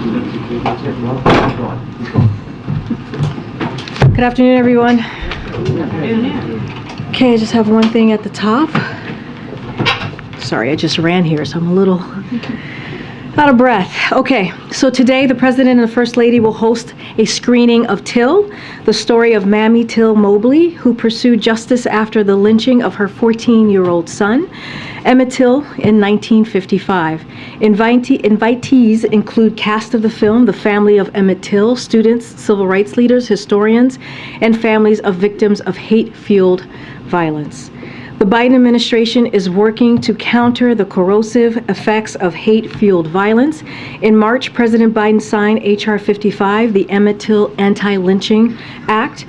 Good afternoon, everyone. Okay, I just have one thing at the top. Sorry, I just ran here, so I'm a little out of breath. Okay, so today the President and the First Lady will host a screening of Till, the story of Mamie Till Mobley, who pursued justice after the lynching of her 14-year-old son, Emmett Till, in 1955. Invitees include cast of the film, the family of Emmett Till, students, civil rights leaders, historians, and families of victims of hate-fueled violence. The Biden administration is working to counter the corrosive effects of hate-fueled violence. In March, President Biden signed H.R. 55, the Emmett Till Anti-Lynching Act.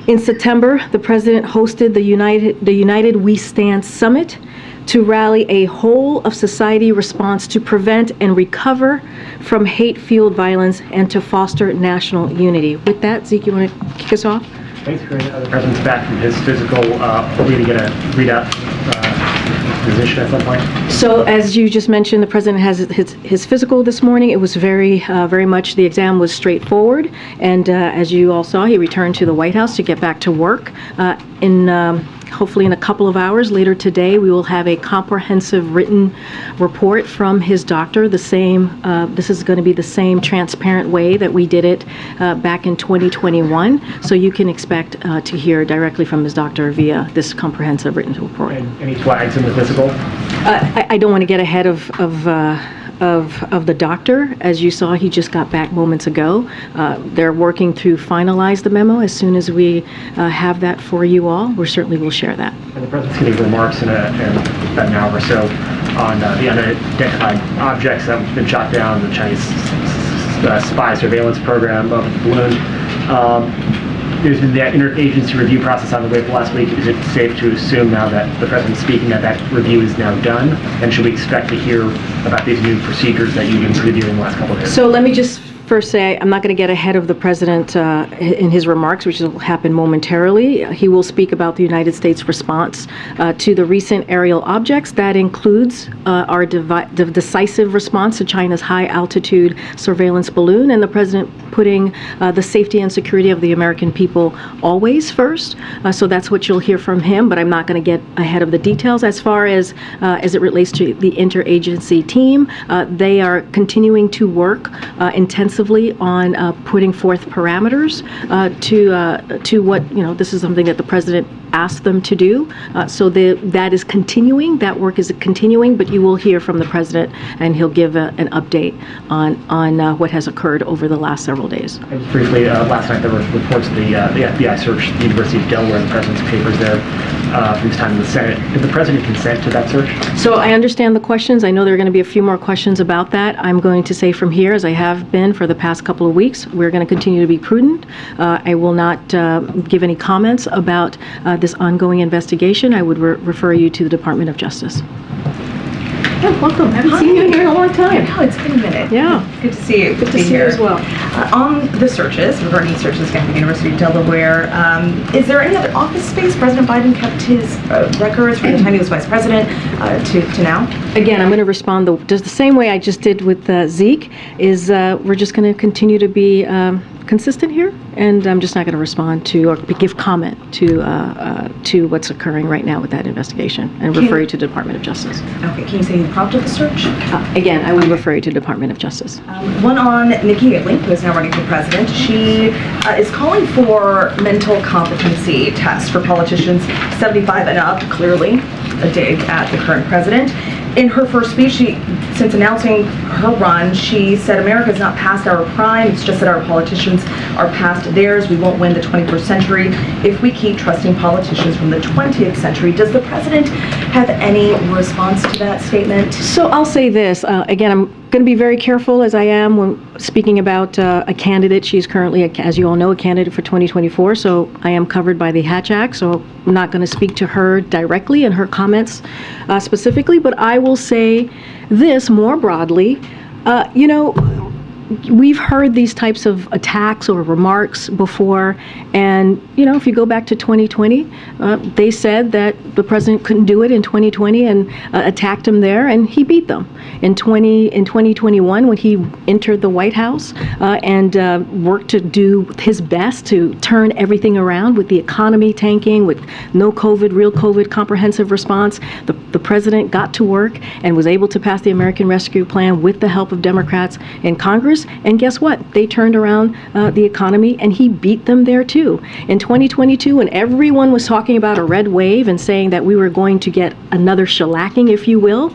In September, the president hosted the United We Stand Summit to rally a whole-of-society response to prevent and recover from hate-fueled violence and to foster national unity. With that, Zeke, you want to kick us off? Thanks, Corinne. The president's back from his physical. Are we going to get a readout position at some point? So, as you just mentioned, the president has his physical this morning. It was very much, the exam was straightforward. And as you all saw, he returned to the White House to get back to work. Hopefully in a couple of hours later today, we will have a comprehensive written report from his doctor. This is going to be the same transparent way that we did it back in 2021. So you can expect to hear directly from his doctor via this comprehensive written report. And any flags in the physical? I don't want to get ahead of the doctor. As you saw, he just got back moments ago. They're working to finalize the memo. As soon as we have that for you all, we certainly will share that. And the president's giving remarks in about an hour or so on the unidentified objects that have been shot down, the Chinese spy surveillance program of the balloon. There's been that interagency review process on the way for last week. Is it safe to assume now that the president's speaking that review is now done? And should we expect to hear about these new procedures that you've been previewing the last couple of days? So let me just first say, I'm not going to get ahead of the president in his remarks, which will happen momentarily. He will speak about the United States response to the recent aerial objects. That includes our decisive response to China's high-altitude surveillance balloon, and the president putting the safety and security of the American people always first. So that's what you'll hear from him, but I'm not going to get ahead of the details. As far as it relates to the interagency team, they are continuing to work intensively on putting forth parameters to what, this is something that the president asked them to do. So that is continuing, that work is continuing, but you will hear from the president and he'll give an update on what has occurred over the last several days. And just briefly, last night there were reports of the FBI searched the University of Delaware and the president's papers there from his time in the Senate. Did the president consent to that search? So I understand the questions. I know there are going to be a few more questions about that. I'm going to say from here, as I have been for the past couple of weeks, we're going to continue to be prudent. I will not give any comments about this ongoing investigation. I would refer you to the Department of Justice. Yeah, welcome. I haven't seen you here in a long time. No, it's been a minute. Yeah. Good to see you. Good to see you as well. On the searches, regarding searches at the University of Delaware, is there any other office space President Biden kept his records from the time he was vice president to now? Again, I'm going to respond just the same way I just did with Zeke, is we're just going to continue to be consistent here, and I'm just not going to respond to or give comment to what's occurring right now with that investigation, and refer you to the Department of Justice. Okay, can you say who prompted the search? Again, I will refer you to the Department of Justice. One on Nikki Haley, who is now running for president. She is calling for mental competency tests for politicians 75 and up, clearly a dig at the current president. In her first speech, since announcing her run, she said America's not past our prime, it's just that our politicians are past theirs. We won't win the 21st century if we keep trusting politicians from the 20th century. Does the president have any response to that statement? So I'll say this, again, I'm going to be very careful as I am when speaking about a candidate. She's currently, as you all know, a candidate for 2024, so I am covered by the Hatch Act, so I'm not going to speak to her directly and her comments specifically, but I will say this more broadly. we've heard these types of attacks or remarks before, and if you go back to 2020, they said that the president couldn't do it in 2020 and attacked him there, and he beat them. In 2021, when he entered the White House and worked to do his best to turn everything around with the economy tanking, with no COVID, real COVID comprehensive response, the president got to work and was able to pass the American Rescue Plan with the help of Democrats in Congress. And guess what? They turned around the economy, and he beat them there too. In 2022, when everyone was talking about a red wave and saying that we were going to get another shellacking, if you will,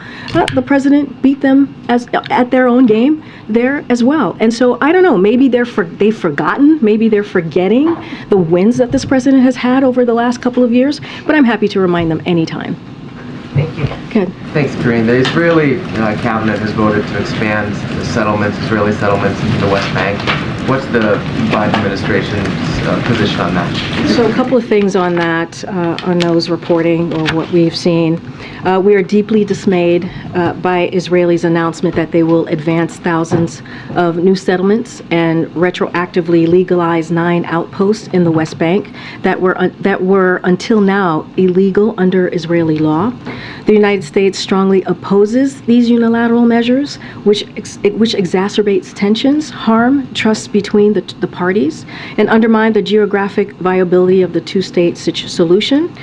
the president beat them at their own game there as well. And so I don't know, maybe they've forgotten, maybe they're forgetting the wins that this president has had over the last couple of years, but I'm happy to remind them anytime. Thank you. Good. Thanks, Karine. The Israeli cabinet has voted to expand the Israeli settlements into the West Bank. What's the Biden administration's position on that? So a couple of things on that, on those reporting or what we've seen. We are deeply dismayed by Israelis' announcement that they will advance thousands of new settlements and retroactively legalize 9 outposts in the West Bank that were until now illegal under Israeli law. The United States strongly opposes these unilateral measures, which exacerbates tensions, harm trust between the parties, and undermine the geographic viability of the two-state solution.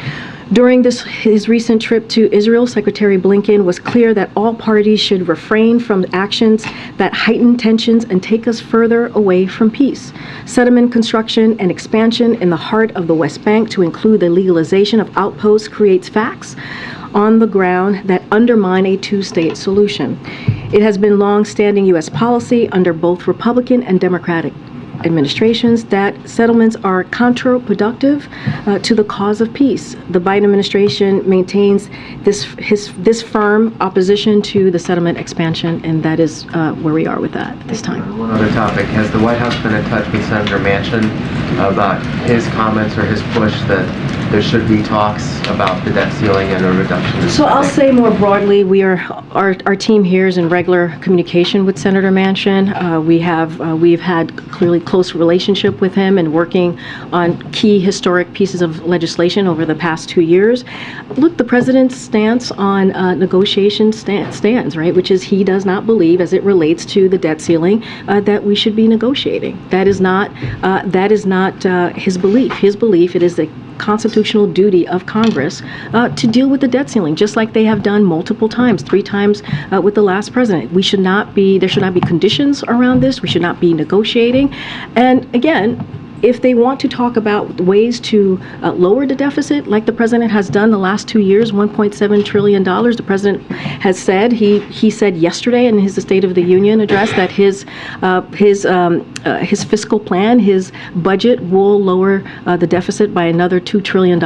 During his recent trip to Israel, Secretary Blinken was clear that all parties should refrain from actions that heighten tensions and take us further away from peace. Settlement construction and expansion in the heart of the West Bank to include the legalization of outposts creates facts on the ground that undermine a two-state solution. It has been long-standing U.S. policy under both Republican and Democratic administrations that settlements are counterproductive to the cause of peace. The Biden administration maintains this firm opposition to the settlement expansion, and that is where we are with that at this time. One other topic. Has the White House been in touch with Senator Manchin about his comments or his push that there should be talks about the debt ceiling and a reduction in So I'll say more broadly, our team here is in regular communication with Senator Manchin. We've had clearly close relationship with him and working on key historic pieces of legislation over the past 2 years. Look, the president's stance on negotiation stands, right, which is he does not believe, as it relates to the debt ceiling, that we should be negotiating. That is not his belief. His belief, it is the constitutional duty of Congress to deal with the debt ceiling, just like they have done multiple times, 3 times with the last president. There should not be conditions around this. We should not be negotiating. And again, if they want to talk about ways to lower the deficit, like the president has done the last 2 years, $1.7 trillion, the president has said, he said yesterday in his State of the Union address that his fiscal plan, his budget will lower the deficit by another $2 trillion.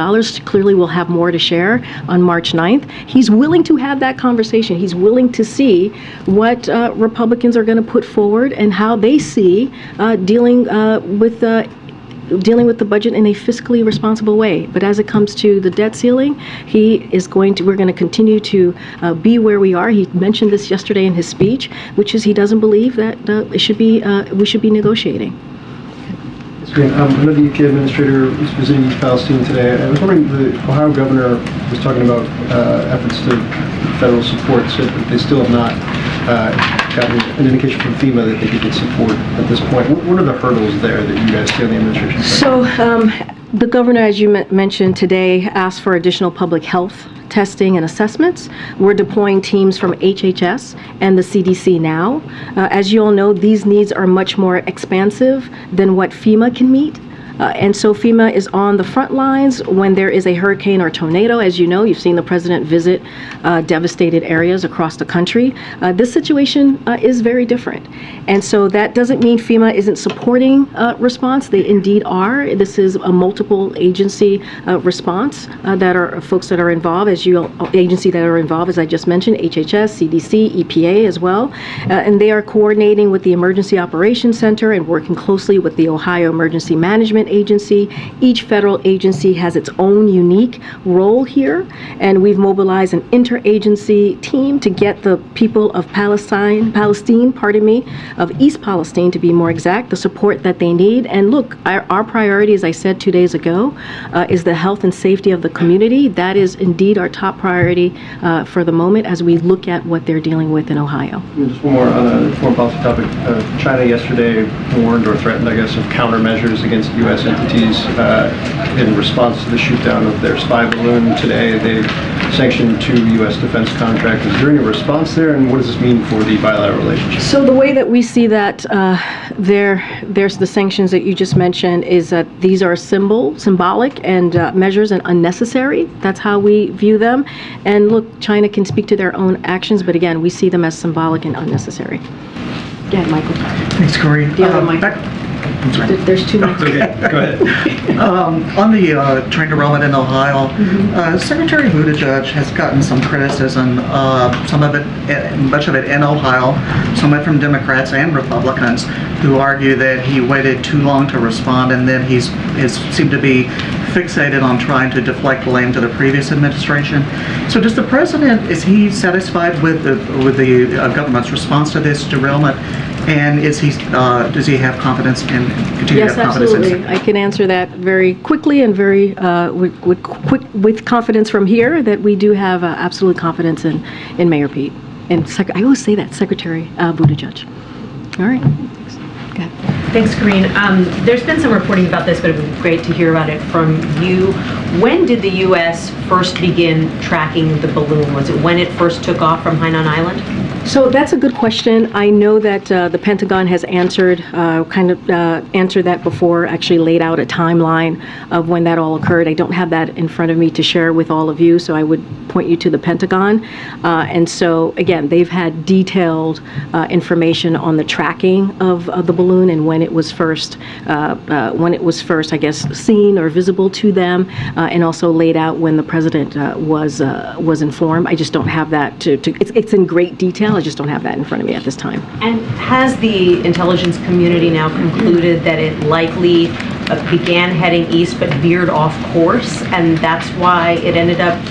Clearly we'll have more to share on March 9th. He's willing to have that conversation. He's willing to see what Republicans are going to put forward and how they see dealing with the budget in a fiscally responsible way. But as it comes to the debt ceiling, we're going to continue to be where we are. He mentioned this yesterday in his speech, which is he doesn't believe that we should be negotiating. I know the UK administrator was visiting East Palestine today. I was wondering, the Ohio governor was talking about efforts to federal support, said that they still have not gotten an indication from FEMA that they could get support at this point. What are the hurdles there that you guys see on the administration side? So the governor, as you mentioned today, asked for additional public health testing and assessments. We're deploying teams from HHS and the CDC now. As you all know, these needs are much more expansive than what FEMA can meet. And so FEMA is on the front lines when there is a hurricane or tornado. As you know, you've seen the president visit devastated areas across the country. This situation is very different. And so that doesn't mean FEMA isn't supporting response. They indeed are. This is a multiple agency response that are folks that are involved, agency that are involved, as I just mentioned, HHS, CDC, EPA as well. And they are coordinating with the Emergency Operations Center and working closely with the Ohio Emergency Management government agency. Each federal agency has its own unique role here, and we've mobilized an interagency team to get the people of Palestine, of East Palestine to be more exact, the support that they need. And look, our priority, as I said 2 days ago, is the health and safety of the community. That is indeed our top priority for the moment as we look at what they're dealing with in Ohio. And just one more on a foreign policy topic. China yesterday warned or threatened, I guess, of countermeasures against U.S. entities in response to the shoot-down of their spy balloon. Today, they sanctioned 2 U.S. defense contractors. Is there any response there, and what does this mean for the bilateral relationship? So the way that we see that there's the sanctions that you just mentioned is that these are symbolic and measures and unnecessary. That's how we view them. And look, China can speak to their own actions, but again, we see them as symbolic and unnecessary. Go ahead, Michael. Thanks, Corey. The other mic. I'm sorry. There's 2 mics. Okay, go ahead. On the train derailment in Ohio, Secretary Buttigieg has gotten some criticism, some of it, much of it in Ohio, some of it from Democrats and Republicans, who argue that he waited too long to respond, and then he's seemed to be fixated on trying to deflect blame to the previous administration. So does the president, is he satisfied with the government's response to this derailment? And does he have confidence in, continue Yes, to have confidence absolutely. I can answer that very quickly and very with confidence from here that we do have absolute confidence in Mayor Pete. And I always say that, Secretary Buttigieg. All right. Go ahead. Thanks, Corinne. There's been some reporting about this, but it would be great to hear about it from you. When did the U.S. first begin tracking the balloon? Was it when it first took off from Hainan Island? So that's a good question. I know that the Pentagon has answered that before, actually laid out a timeline of when that all occurred. I don't have that in front of me to share with all of you, so I would point you to the Pentagon. And so, again, they've had detailed information on the tracking of the balloon and when it was first, I guess, seen or visible to them, and also laid out when the president was informed. I just don't have that it's in great detail. I just don't have that in front of me at this time. And has the intelligence community now concluded that it likely began heading east but veered off course, and that's why it ended up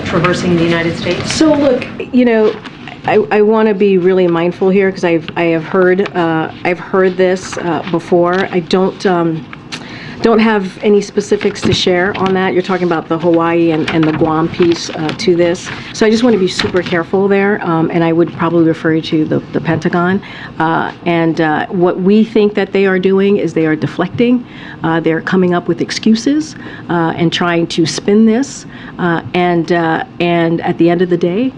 traversing the United States? So look, I want to be really mindful here because I've heard this before. I don't have any specifics to share on that. You're talking about the Hawaii and the Guam piece to this. So I just want to be super careful there, and I would probably refer you to the Pentagon. And what we think that they are doing is they are deflecting. They're coming up with excuses and trying to spin this. And at the end of the day,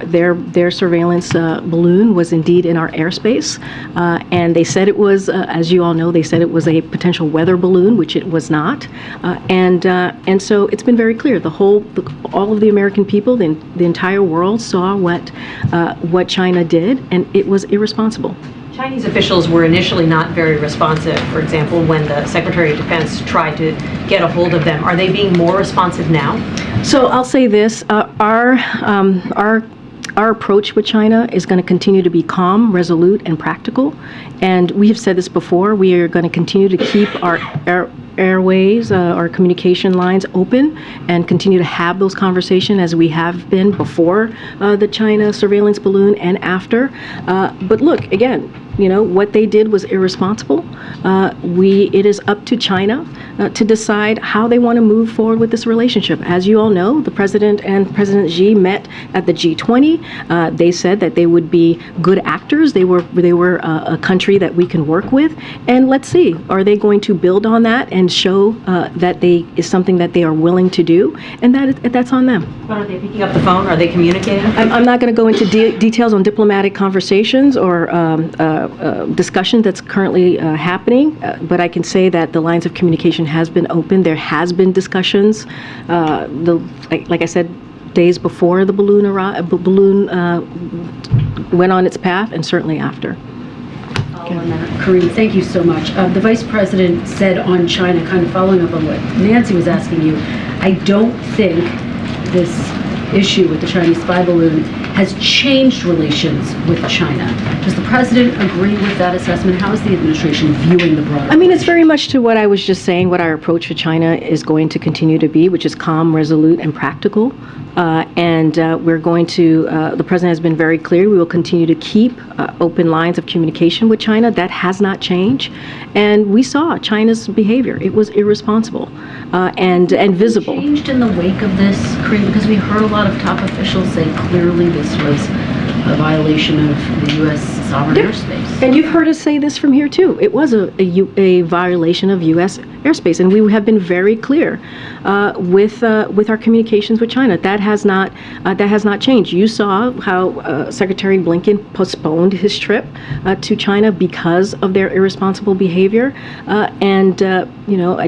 their surveillance balloon was indeed in our airspace. And they said it was, as you all know, they said it was a potential weather balloon, which it was not. And so it's been very clear. All of the American people, the entire world saw what China did, and it was irresponsible. Chinese officials were initially not very responsive. For example, when the Secretary of Defense tried to get a hold of them, are they being more responsive now? So I'll say this: our approach with China is going to continue to be calm, resolute, and practical. And we have said this before: we are going to continue to keep our airways, our communication lines open, and continue to have those conversations as we have been before the China surveillance balloon and after. But look, again, what they did was irresponsible. It is up to China to decide how they want to move forward with this relationship. As you all know, the President and President Xi met at the G20. They said that they would be good actors. They were a country that we can work with. And let's see, are they going to build on that and show that is something that they are willing to do? And that's on them. But are they picking up the phone? Are they communicating? I'm not going to go into details on diplomatic conversations or discussion that's currently happening, but I can say that the lines of communication has been open. There has been discussions, like I said, days before the balloon went on its path, and certainly after. Corinne, thank you so much. The Vice President said on China, kind of following up on what Nancy was asking you, I don't think this issue with the Chinese spy balloon has changed relations with China. Does the president agree with that assessment? How is the administration viewing the broader? I mean, it's very much to what I was just saying, what our approach to China is going to continue to be, which is calm, resolute, and practical. We're going to, the president has been very clear, we will continue to keep open lines of communication with China. That has not changed. And we saw China's behavior. It was irresponsible and visible. Changed in the wake of this, Corinne, because we heard a lot of top officials say clearly this was a violation of the U.S. sovereign airspace. And you've heard us say this from here, too. It was a violation of U.S. airspace, and we have been very clear with our communications with China. That has not changed. You saw how Secretary Blinken postponed his trip to China because of their irresponsible behavior. I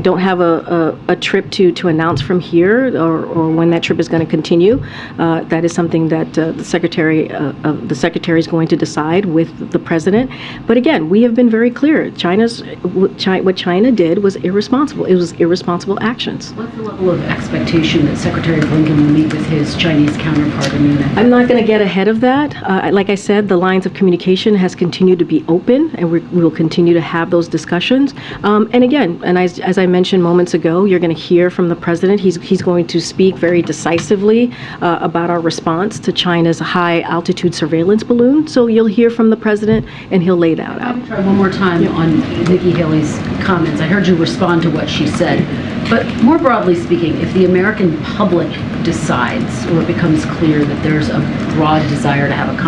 don't have a trip to announce from here or when that trip is going to continue. That is something that the secretary is going to decide with the president. But again, we have been very clear. What China did was irresponsible. It was irresponsible actions. What's the level of expectation that Secretary Blinken will meet with his Chinese counterpart in Munich? I'm not going to get ahead of that. Like I said, the lines of communication has continued to be open, and we will continue to have those discussions. And again, and as I mentioned moments ago, you're going to hear from the president. He's going to speak very decisively about our response to China's high-altitude surveillance balloon. So you'll hear from the president, and he'll lay that out. I'll try one more time on Nikki Haley's comments. I heard you respond to what she said. But more broadly speaking, if the American public decides or it becomes clear that there's a broad desire to have a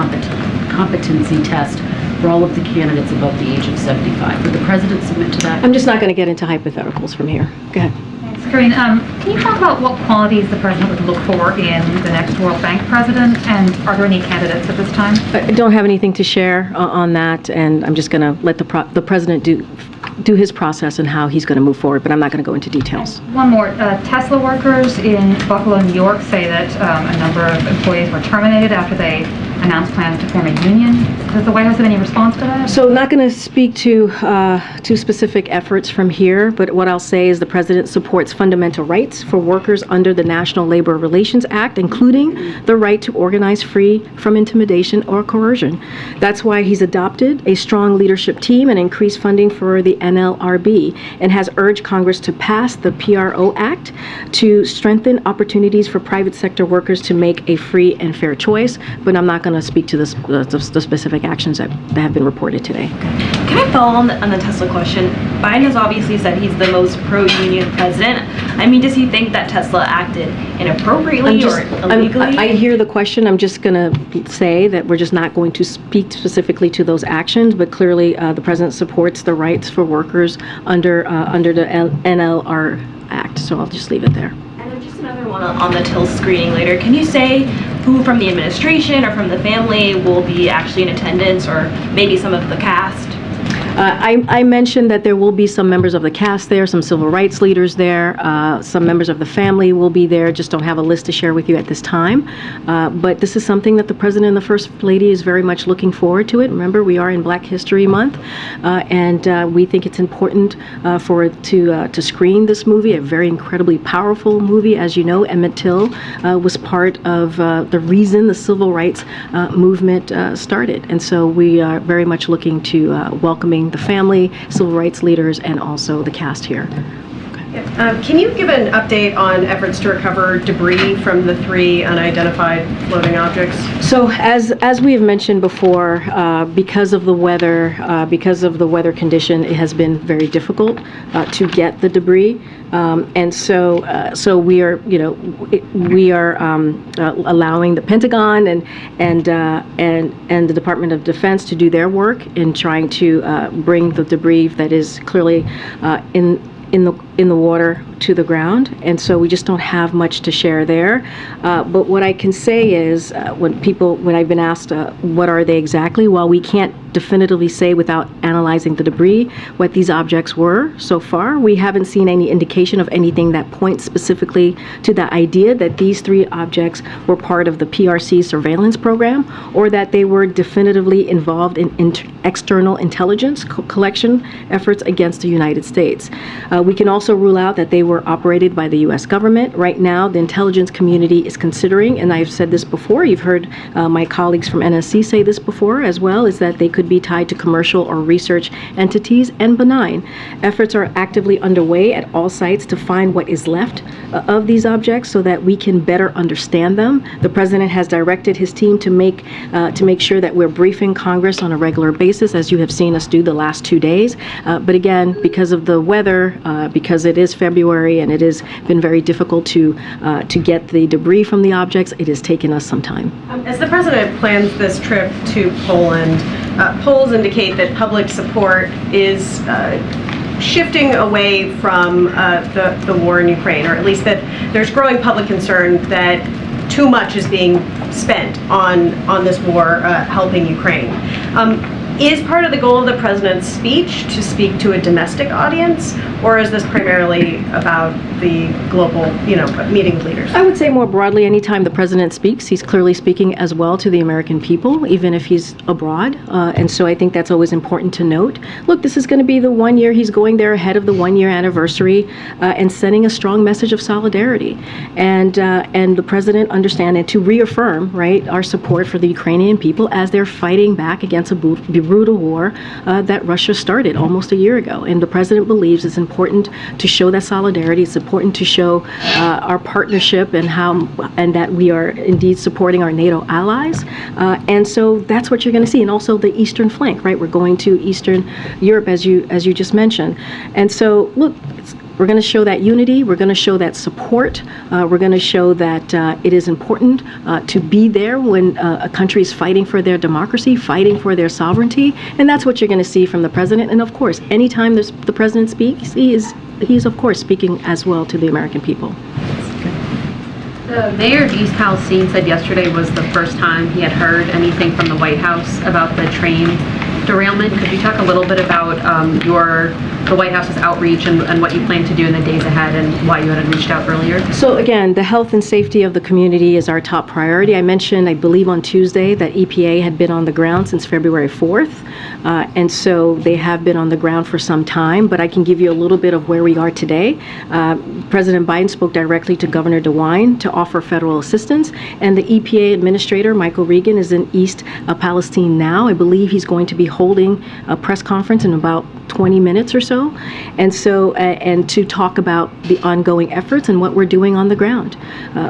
competency test for all of the candidates above the age of 75, would the president submit to that? I'm just not going to get into hypotheticals from here. Go ahead. Thanks, Corinne. Can you talk about what qualities the president would look for in the next World Bank president, and are there any candidates at this time? I don't have anything to share on that, and I'm just going to let the president do his process and how he's going to move forward, but I'm not going to go into details. One more. Tesla workers in Buffalo, New York say that a number of employees were terminated after they announced plans to form a union. Does the White House have any response to that? So not going to speak to specific efforts from here, but what I'll say is the president supports fundamental rights for workers under the National Labor Relations Act, including the right to organize free from intimidation or coercion. That's why he's adopted a strong leadership team and increased funding for the NLRB, and has urged Congress to pass the PRO Act to strengthen opportunities for private sector workers to make a free and fair choice. But I'm not going to speak to the specific actions that have been reported today. Can I follow on the Tesla question? Biden has obviously said he's the most pro-union president. I mean, does he think that Tesla acted inappropriately or illegally? I hear the question. I'm just going to say that we're just not going to speak specifically to those actions, but clearly the president supports the rights for workers under the NLR Act. So I'll just leave it there. And then just another one on the TIL screening later. Can you say who from the administration or from the family will be actually in attendance, or maybe some of the cast? I mentioned that there will be some members of the cast there, some civil rights leaders there, some members of the family will be there. Just don't have a list to share with you at this time. But this is something that the President and the First Lady is very much looking forward to it. Remember, we are in Black History Month, and we think it's important to screen this movie, a very incredibly powerful movie. As you know, Emmett Till was part of the reason the civil rights movement started. And so we are very much looking to welcoming the family, civil rights leaders, and also the cast here. Can you give an update on efforts to recover debris from the 3 unidentified floating objects? So as we have mentioned before, because of the weather condition, it has been very difficult to get the debris. And so we are, allowing the Pentagon and the Department of Defense to do their work in trying to bring the debris that is clearly in the water to the ground, and so we just don't have much to share there. But what I can say is, when I've been asked what are they exactly, while we can't definitively say without analyzing the debris what these objects were so far. We haven't seen any indication of anything that points specifically to the idea that these 3 objects were part of the PRC surveillance program or that they were definitively involved in external intelligence collection efforts against the United States. We can also rule out that they were operated by the U.S. government. Right now, the intelligence community is considering, and I've said this before, you've heard my colleagues from NSC say this before as well, is that they could be tied to commercial or research entities and benign. Efforts are actively underway at all sites to find what is left of these objects so that we can better understand them. The President has directed his team to make sure that we're briefing Congress on a regular basis, as you have seen us do the last 2 days. But again, because of the weather, because it is February and it has been very difficult to get the debris from the objects, it has taken us some time. As the president plans this trip to Poland, polls indicate that public support is shifting away from the war in Ukraine, or at least that there's growing public concern that too much is being spent on this war helping Ukraine. Is part of the goal of the president's speech to speak to a domestic audience, or is this primarily about the global, meeting with leaders? I would say more broadly, anytime the president speaks, he's clearly speaking as well to the American people, even if he's abroad. And so I think that's always important to note. Look, this is going to be the 1 year he's going there ahead of the 1 year anniversary and sending a strong message of solidarity. And the president understand and to reaffirm, right, our support for the Ukrainian people as they're fighting back against a brutal war that Russia started almost a year ago. And the president believes it's important to show that solidarity. It's important to show our partnership and that we are indeed supporting our NATO allies. And so that's what you're going to see. And also the eastern flank, right? We're going to Eastern Europe, as you just mentioned. And so, look, we're going to show that unity. We're going to show that support. We're going to show that it is important to be there when a country is fighting for their democracy, fighting for their sovereignty. And that's what you're going to see from the president. And of course, anytime the president speaks, he's of course speaking as well to the American people. The mayor of East Palestine said yesterday was the first time he had heard anything from the White House about the train derailment. Could you talk a little bit about the White House's outreach and what you plan to do in the days ahead and why you had reached out earlier? So again, the health and safety of the community is our top priority. I mentioned, I believe on Tuesday, that EPA had been on the ground since February 4th. And so they have been on the ground for some time, but I can give you a little bit of where we are today. President Biden spoke directly to Governor DeWine to offer federal assistance, and the EPA administrator, Michael Regan, is in East Palestine now. I believe he's going to be holding a press conference in about 20 minutes or so, and to talk about the ongoing efforts and what we're doing on the ground.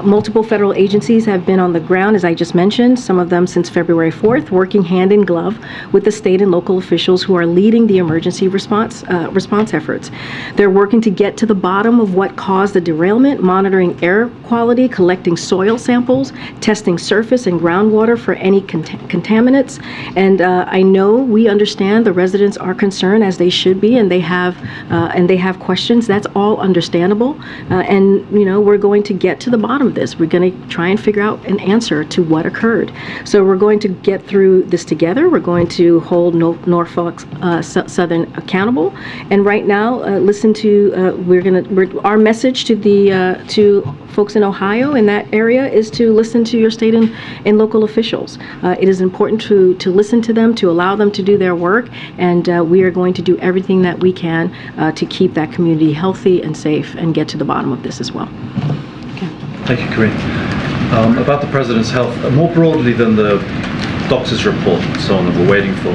Multiple federal agencies have been on the ground, as I just mentioned, some of them since February 4th, working hand in glove with the state and local officials who are leading the emergency response efforts. They're working to get to the bottom of what caused the derailment, monitoring air quality, collecting soil samples, testing surface and groundwater for any contaminants. And I know we understand the residents are concerned, as they should be, and they have questions. That's all understandable. And we're going to get to the bottom of this. We're going to try and figure out an answer to what occurred. So we're going to get through this together. We're going to hold Norfolk Southern accountable. And right now, our message to folks in Ohio in that area is to listen to your state and local officials. It is important to listen to them, to allow them to do their work, and we are going to do everything that we can to keep that community healthy and safe and get to the bottom of this as well. Okay. Thank you, Corinne. About the president's health, more broadly than the doctor's report and so on that we're waiting for,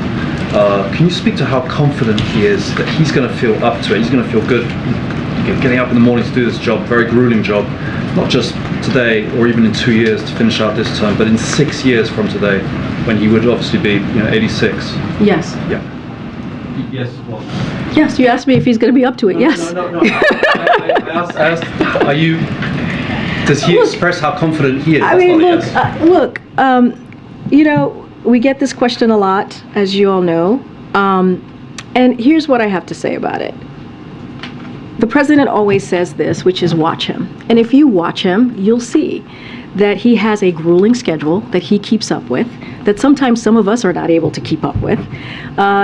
can you speak to how confident he is that he's going to feel up to it, he's going to feel good getting up in the morning to do this job, very grueling job, not just today or even in 2 years to finish out this term, but in 6 years from today, when he would obviously be 86? Yes. Yeah. Yes, well. Yes, you asked me if he's going to be up to it. Yes. No. I asked, does he express how confident he is? I mean, look, we get this question a lot, as you all know. And here's what I have to say about it. The president always says this, which is watch him. And if you watch him, you'll see that he has a grueling schedule that he keeps up with, that sometimes some of us are not able to keep up with.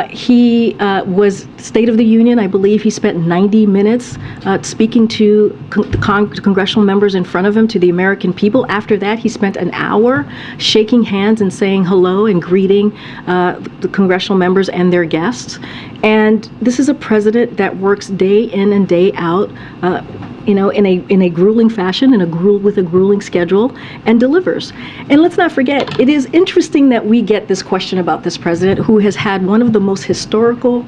He was State of the Union, I believe he spent 90 minutes speaking to congressional members in front of him, to the American people. After that, he spent an hour shaking hands and saying hello and greeting the congressional members and their guests. And this is a president that works day in and day out, in a grueling fashion, with a grueling schedule, and delivers. And let's not forget, it is interesting that we get this question about this president, who has had one of the most historical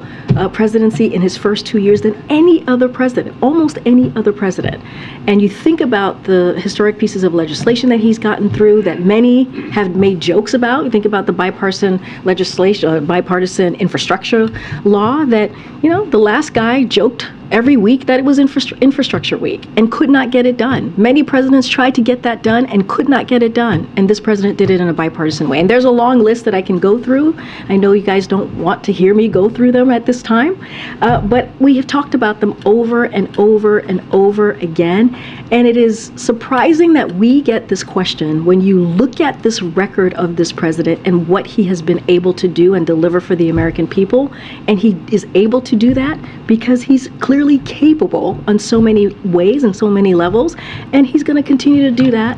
presidency in his first 2 years than any other president, almost any other president. And you think about the historic pieces of legislation that he's gotten through, that many have made jokes about. You think about the bipartisan legislation, bipartisan infrastructure law that, the last guy joked every week that it was infrastructure week and could not get it done. Many presidents tried to get that done and could not get it done. And this president did it in a bipartisan way. And there's a long list that I can go through. I know you guys don't want to hear me go through them at this time, but we have talked about them over and over and over again. And it is surprising that we get this question when you look at this record of this president and what he has been able to do and deliver for the American people. And he is able to do that because he's clearly capable on so many ways and so many levels, and he's going to continue to do that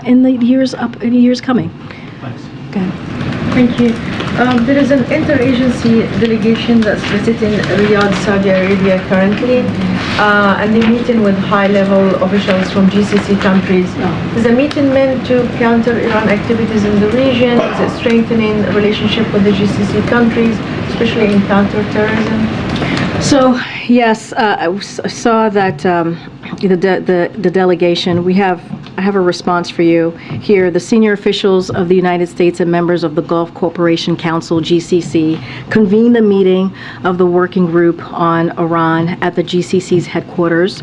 in the years coming. Thanks. Go ahead. Thank you. There is an interagency delegation that's visiting Riyadh, Saudi Arabia currently, and they're meeting with high-level officials from GCC countries. Is the meeting meant to counter Iran activities in the region? Is it strengthening a relationship with the GCC countries, especially in counterterrorism? So, yes, I saw that the delegation, I have a response for you here. The senior officials of the United States and members of the Gulf Cooperation Council, GCC, convened a meeting of the working group on Iran at the GCC's headquarters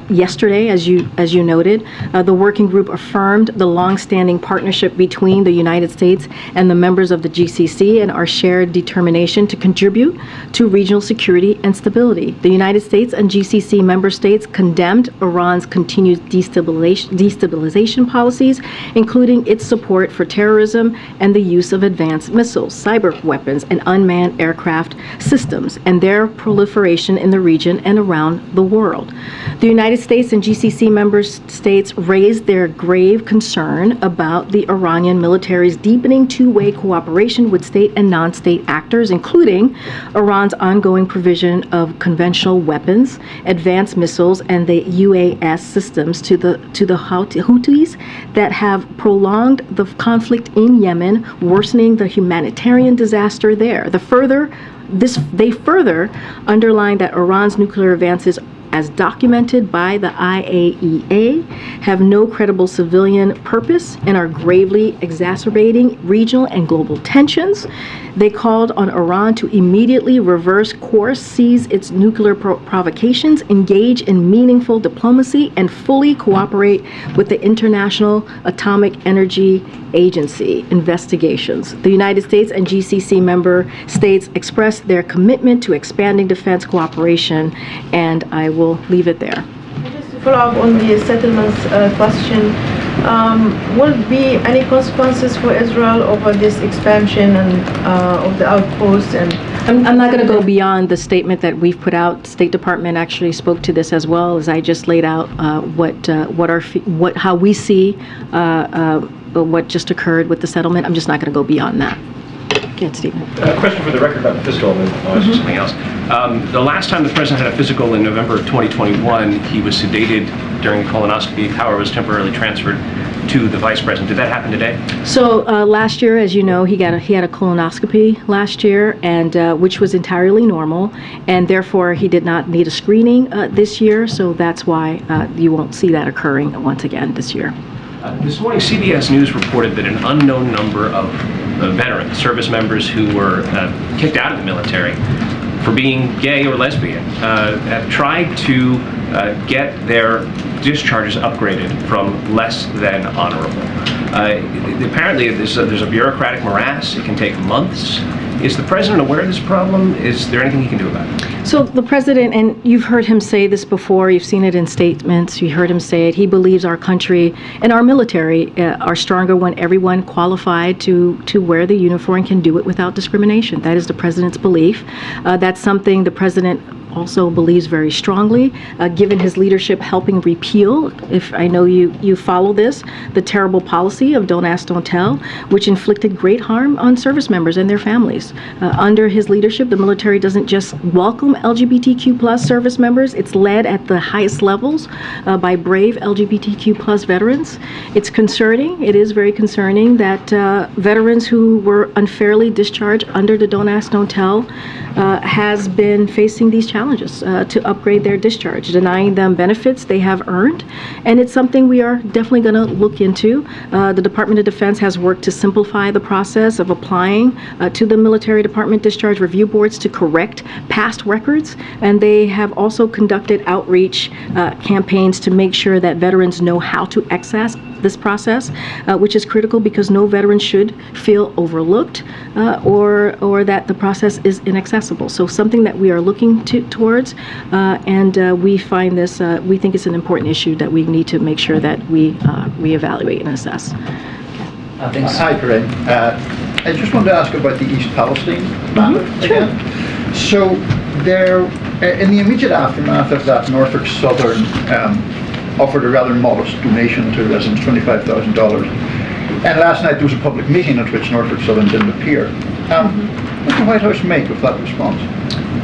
yesterday, as you noted. The working group affirmed the longstanding partnership between the United States and the members of the GCC and our shared determination to contribute to regional security and stability. The United States and GCC member states condemned Iran's continued destabilization policies, including its support for terrorism and the use of advanced missiles, cyber weapons, and unmanned aircraft systems, and their proliferation in the region and around the world. The United States and GCC member states raised their grave concern about the Iranian military's deepening two-way cooperation with state and non-state actors, including Iran's ongoing provision of conventional weapons, advanced missiles, and the UAS systems to the Houthis that have prolonged the conflict in Yemen, worsening the humanitarian disaster there. They further underline that Iran's nuclear advances, as documented by the IAEA, have no credible civilian purpose and are gravely exacerbating regional and global tensions. They called on Iran to immediately reverse course, cease its nuclear provocations, engage in meaningful diplomacy, and fully cooperate with the International Atomic Energy Agency investigations. The United States and GCC member states expressed their commitment to expanding defense cooperation, and I will leave it there. Just to follow up on the settlements question, will there be any consequences for Israel over this expansion and of the outposts? And I'm not going to go beyond the statement that we've put out. State Department actually spoke to this as well, as I just laid out how we see what just occurred with the settlement. I'm just not going to go beyond that. Go ahead, Stephen. A question for the record about the physical, and then I'll ask you something else. The last time the president had a physical in November of 2021, he was sedated during a colonoscopy. Power was temporarily transferred to the vice president. Did that happen today? So last year, as you know, he had a colonoscopy last year, and which was entirely normal, and therefore he did not need a screening this year. So that's why you won't see that occurring once again this year. This morning, CBS News reported that an unknown number of veterans, service members who were kicked out of the military for being gay or lesbian, have tried to get their discharges upgraded from less than honorable. Apparently, there's a bureaucratic morass. It can take months. Is the president aware of this problem? Is there anything he can do about it? So the president, and you've heard him say this before, you've seen it in statements, you heard him say it, he believes our country and our military are stronger when everyone qualified to wear the uniform can do it without discrimination. That is the president's belief. That's something the president also believes very strongly, given his leadership helping repeal, if I know you follow this, the terrible policy of Don't Ask, Don't Tell, which inflicted great harm on service members and their families. Under his leadership, the military doesn't just welcome LGBTQ plus service members, it's led at the highest levels by brave LGBTQ plus veterans. It's concerning, it is very concerning that veterans who were unfairly discharged under the Don't Ask, Don't Tell has been facing these challenges to upgrade their discharge, denying them benefits they have earned. And it's something we are definitely going to look into. The Department of Defense has worked to simplify the process of applying to the Military Department Discharge Review Boards to correct past records. And they have also conducted outreach campaigns to make sure that veterans know how to access this process, which is critical because no veteran should feel overlooked or that the process is inaccessible. So something that we are looking towards, and we find this, we think it's an important issue that we need to make sure that we evaluate and assess. Hi, Corinne. I just wanted to ask about the East Palestine matter again. So there, in the immediate aftermath of that, Norfolk Southern offered a rather modest donation to residents, $25,000. And last night there was a public meeting at which Norfolk Southern didn't appear. What did the White House make of that response?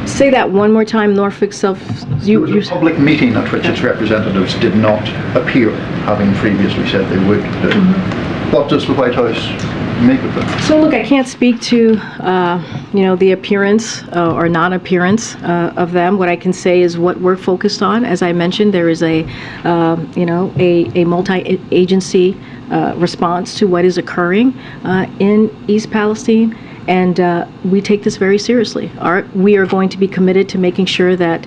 Say that one more time, Norfolk South. There was a public meeting at which its representatives did not appear, having previously said they would. What does the White House make of it? So look, I can't speak to the appearance or non-appearance of them. What I can say is what we're focused on. As I mentioned, there is a multi-agency response to what is occurring in East Palestine. And we take this very seriously. We are going to be committed to making sure that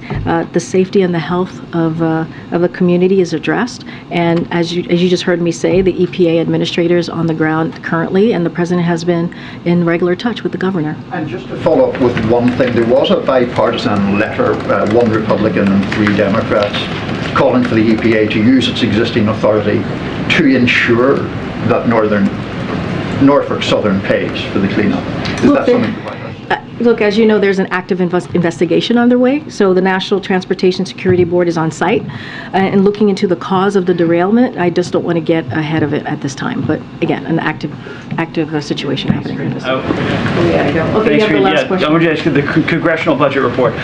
the safety and the health of the community is addressed. And as you just heard me say, the EPA administrators on the ground currently, and the president has been in regular touch with the governor. And just to follow up with one thing, there was a bipartisan letter, one Republican and 3 Democrats, calling for the EPA to use its existing authority to ensure that Norfolk Southern pays for the cleanup. Is that something the White House? Look, as you know, there's an active investigation underway. So the National Transportation Security Board is on site and looking into the cause of the derailment. I just don't want to get ahead of it at this time. But again, an active situation happening. Okay, you have the last question. I want to ask you the congressional budget report.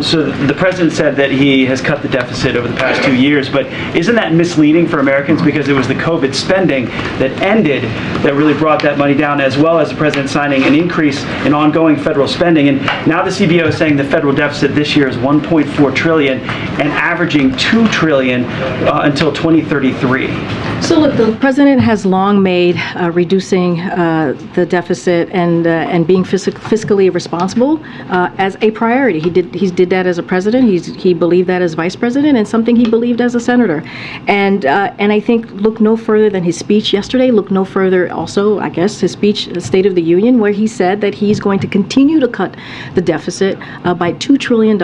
So the president said that he has cut the deficit over the past 2 years, but isn't that misleading for Americans because it was the COVID spending that ended that really brought that money down, as well as the president signing an increase in ongoing federal spending. And now the CBO is saying the federal deficit this year is $1.4 trillion and averaging $2 trillion until 2033. So look, the president has long made reducing the deficit and being fiscally responsible as a priority. He did that as a president. He believed that as vice president, and something he believed as a senator. And I think look no further than his speech yesterday. Look no further also, I guess, his speech, the State of the Union, where he said that he's going to continue to cut the deficit by $2 trillion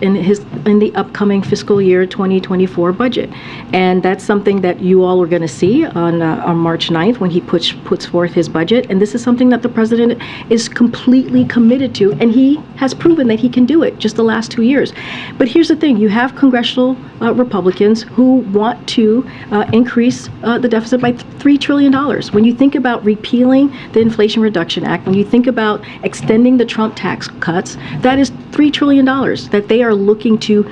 in the upcoming fiscal year 2024 budget. And that's something that you all are going to see on March 9th when he puts forth his budget. And this is something that the president is completely committed to, and he has proven that he can do it just the last 2 years. But here's the thing, you have congressional Republicans who want to increase the deficit by $3 trillion. When you think about repealing the Inflation Reduction Act, when you think about extending the Trump tax cuts, that is $3 trillion that they are looking to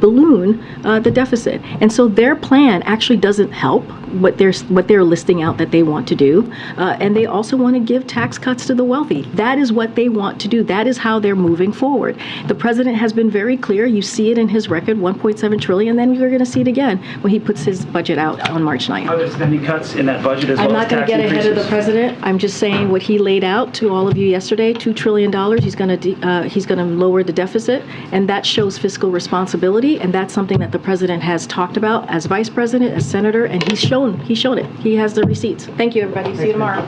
balloon the deficit. And so their plan actually doesn't help what they're listing out that they want to do. And they also want to give tax cuts to the wealthy. That is what they want to do. That is how they're moving forward. The president has been very clear. You see it in his record, $1.7 trillion, then you're going to see it again when he puts his budget out on March 9th. Are there spending cuts in that budget as well? I'm not going to get ahead of the president. I'm just saying what he laid out to all of you yesterday, $2 trillion. He's going to lower the deficit, and that shows fiscal responsibility, and that's something that the president has talked about as vice president, as senator, and he's shown it. He has the receipts. Thank you, everybody. See you tomorrow.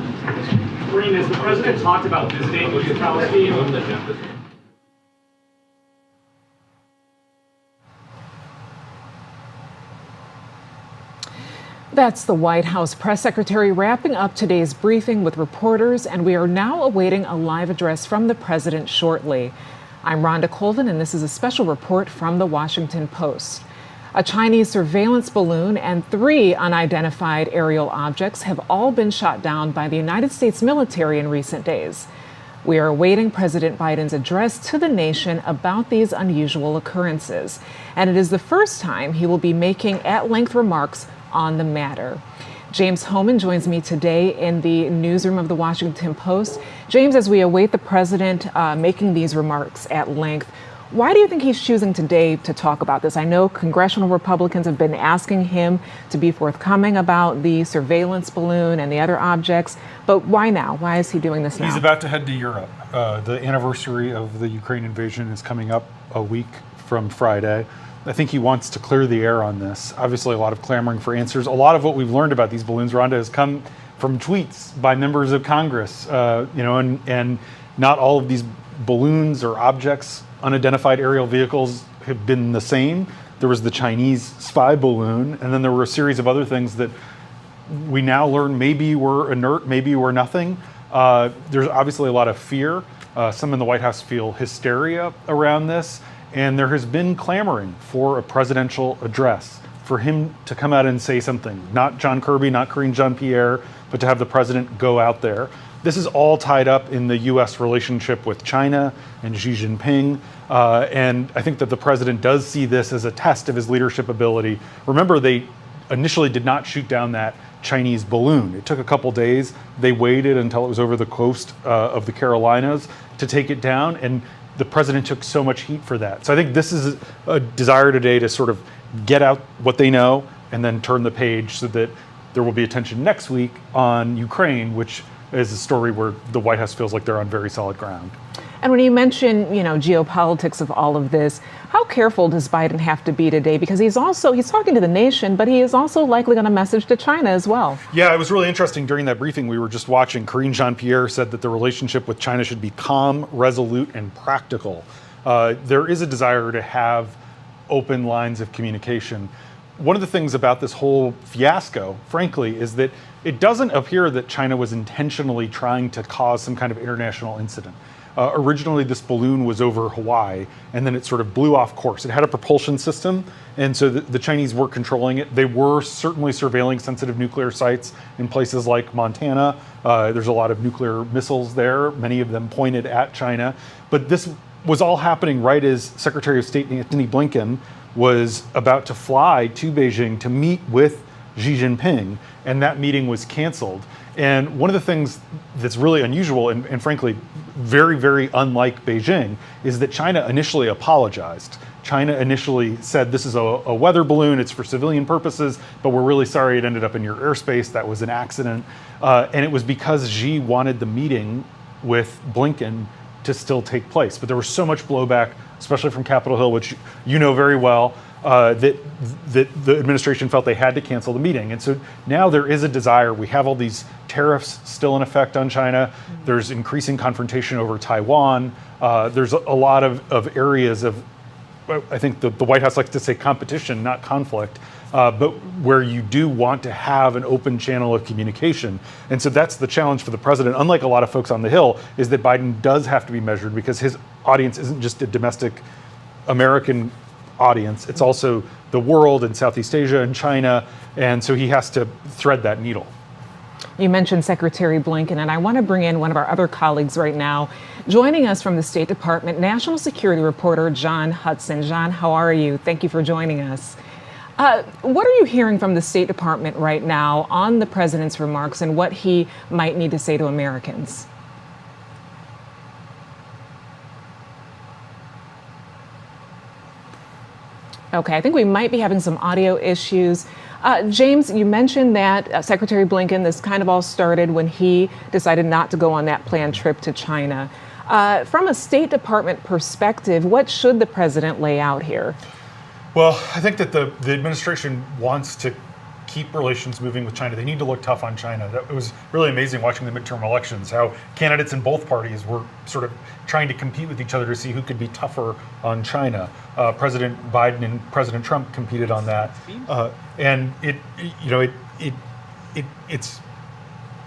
Green, as the president talked about visiting East Palestine. That's the White House press secretary wrapping up today's briefing with reporters, and we are now awaiting a live address from the president shortly. I'm Rhonda Colvin, and this is a special report from the Washington Post. A Chinese surveillance balloon and 3 unidentified aerial objects have all been shot down by the United States military in recent days. We are awaiting President Biden's address to the nation about these unusual occurrences, and it is the first time he will be making at-length remarks on the matter. James Homan joins me today in the newsroom of the Washington Post. James, as we await the president making these remarks at length, why do you think he's choosing today to talk about this? I know congressional Republicans have been asking him to be forthcoming about the surveillance balloon and the other objects, but why now? Why is he doing this now? He's about to head to Europe. The anniversary of the Ukraine invasion is coming up a week from Friday. I think he wants to clear the air on this. Obviously, a lot of clamoring for answers. A lot of what we've learned about these balloons, Rhonda, has come from tweets by members of Congress. And not all of these balloons or objects, unidentified aerial vehicles, have been the same. There was the Chinese spy balloon, and then there were a series of other things that we now learn maybe were inert, maybe were nothing. There's obviously a lot of fear. Some in the White House feel hysteria around this. And there has been clamoring for a presidential address, for him to come out and say something. Not John Kirby, not Karine Jean-Pierre, but to have the president go out there. This is all tied up in the U.S. relationship with China and Xi Jinping. And I think that the president does see this as a test of his leadership ability. Remember, they initially did not shoot down that Chinese balloon. It took a couple days. They waited until it was over the coast of the Carolinas to take it down. And the president took so much heat for that. So I think this is a desire today to sort of get out what they know and then turn the page so that there will be attention next week on Ukraine, which is a story where the White House feels like they're on very solid ground. And when you mention, geopolitics of all of this, how careful does Biden have to be today? Because he's talking to the nation, but he is also likely going to message to China as well. Yeah, it was really interesting during that briefing we were just watching. Karine Jean-Pierre said that the relationship with China should be calm, resolute, and practical. There is a desire to have open lines of communication. One of the things about this whole fiasco, frankly, is that it doesn't appear that China was intentionally trying to cause some kind of international incident. Originally, this balloon was over Hawaii, and then it sort of blew off course. It had a propulsion system, and so the Chinese were controlling it. They were certainly surveilling sensitive nuclear sites in places like Montana. There's a lot of nuclear missiles there, many of them pointed at China. But this was all happening right as Secretary of State Antony Blinken was about to fly to Beijing to meet with Xi Jinping, and that meeting was canceled. And one of the things that's really unusual and frankly very, very unlike Beijing is that China initially apologized. China initially said this is a weather balloon, it's for civilian purposes, but we're really sorry it ended up in your airspace, that was an accident. And it was because Xi wanted the meeting with Blinken to still take place. But there was so much blowback, especially from Capitol Hill, which you know very well, that the administration felt they had to cancel the meeting. And so now there is a desire. We have all these tariffs still in effect on China. There's increasing confrontation over Taiwan. There's a lot of areas of, I think the White House likes to say competition, not conflict, but where you do want to have an open channel of communication. And so that's the challenge for the president, unlike a lot of folks on the Hill, is that Biden does have to be measured because his audience isn't just a domestic American audience, it's also the world and Southeast Asia and China, and so he has to thread that needle. You mentioned Secretary Blinken, and I want to bring in one of our other colleagues right now. Joining us from the State Department, national security reporter John Hudson. John, how are you? Thank you for joining us. What are you hearing from the State Department right now on the president's remarks and what he might need to say to Americans? Okay, I think we might be having some audio issues. James, you mentioned that Secretary Blinken, this kind of all started when he decided not to go on that planned trip to China. From a State Department perspective, what should the president lay out here? Well, I think that the administration wants to keep relations moving with China, they need to look tough on China. It was really amazing watching the midterm elections, how candidates in both parties were sort of trying to compete with each other to see who could be tougher on China. President Biden and President Trump competed on that, and it's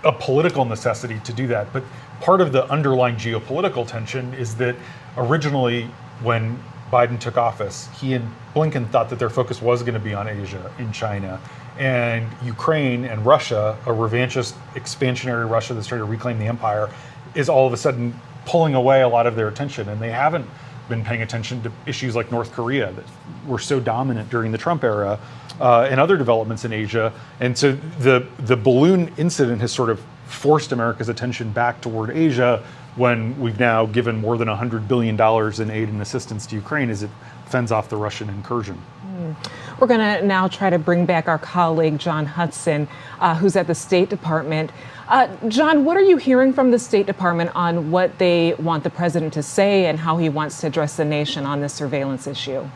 a political necessity to do that. But part of the underlying geopolitical tension is that originally, when Biden took office, he and Blinken thought that their focus was going to be on Asia and China. And Ukraine and Russia, a revanchist, expansionary Russia that's trying to reclaim the empire, is all of a sudden pulling away a lot of their attention. And they haven't been paying attention to issues like North Korea that were so dominant during the Trump era, and other developments in Asia. And so the balloon incident has sort of forced America's attention back toward Asia, when we've now given more than $100 billion in aid and assistance to Ukraine as it fends off the Russian incursion. We're going to now try to bring back our colleague, John Hudson, who's at the State Department. John, what are you hearing from the State Department on what they want the president to say and how he wants to address the nation on this surveillance issue?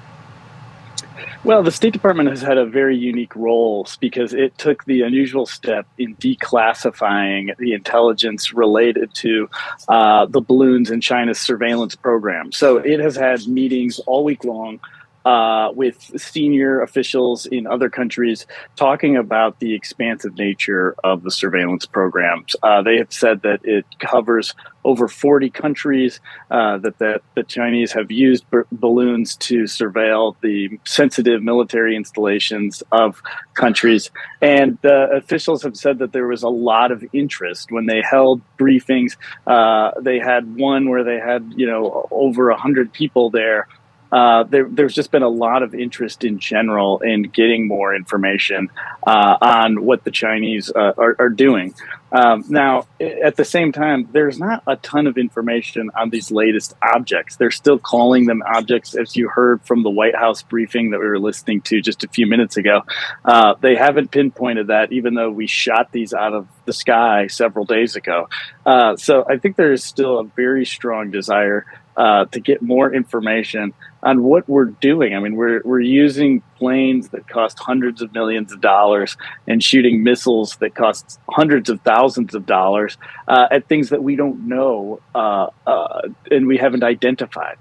Well, the State Department has had a very unique role because it took the unusual step in declassifying the intelligence related to the balloons in China's surveillance program. So it has had meetings all week long with senior officials in other countries talking about the expansive nature of the surveillance programs. They have said that it covers over 40 countries, that the Chinese have used balloons to surveil the sensitive military installations of countries. And the officials have said that there was a lot of interest when they held briefings. They had one where they had, over 100 people there. There's just been a lot of interest in general in getting more information on what the Chinese are doing. Now, at the same time, there's not a ton of information on these latest objects. They're still calling them objects, as you heard from the White House briefing that we were listening to just a few minutes ago. They haven't pinpointed that, even though we shot these out of the sky several days ago. So I think there is still a very strong desire to get more information on what we're doing. I mean, we're using planes that cost hundreds of millions of dollars and shooting missiles that cost hundreds of thousands of dollars at things that we don't know and we haven't identified.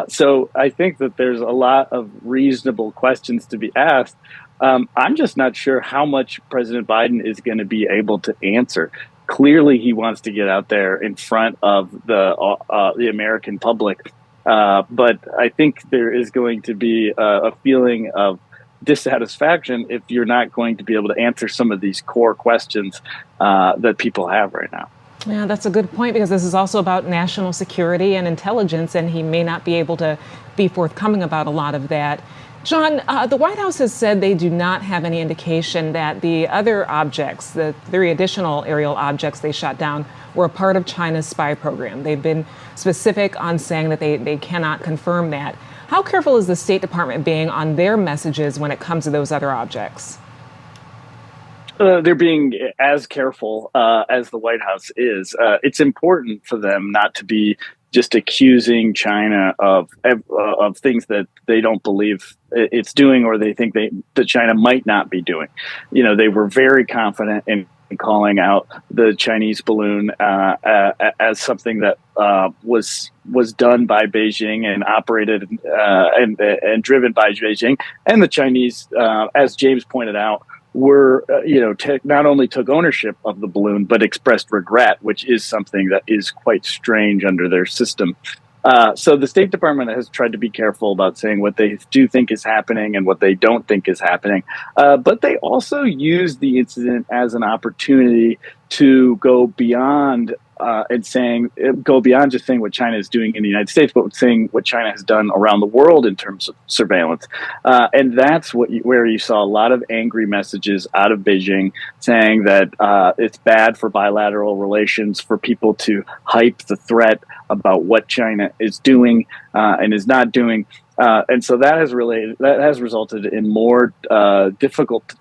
So I think that there's a lot of reasonable questions to be asked. I'm just not sure how much President Biden is going to be able to answer. Clearly, he wants to get out there in front of the American public. But I think there is going to be a feeling of dissatisfaction if you're not going to be able to answer some of these core questions that people have right now. Yeah, that's a good point, because this is also about national security and intelligence, and he may not be able to be forthcoming about a lot of that. John, the White House has said they do not have any indication that the other objects, the 3 additional aerial objects they shot down, were a part of China's spy program. They've been specific on saying that they cannot confirm that. How careful is the State Department being on their messages when it comes to those other objects? They're being as careful as the White House is. It's important for them not to be just accusing China of things that they don't believe it's doing, or they think that China might not be doing. They were very confident in calling out the Chinese balloon as something that was done by Beijing and operated and driven by Beijing. And the Chinese, as James pointed out, were, not only took ownership of the balloon, but expressed regret, which is something that is quite strange under their system. So the State Department has tried to be careful about saying what they do think is happening and what they don't think is happening. But they also use the incident as an opportunity to go beyond go beyond just saying what China is doing in the United States, but saying what China has done around the world in terms of surveillance. And that's where you saw a lot of angry messages out of Beijing saying that it's bad for bilateral relations for people to hype the threat about what China is doing and is not doing. And so that has resulted in more difficult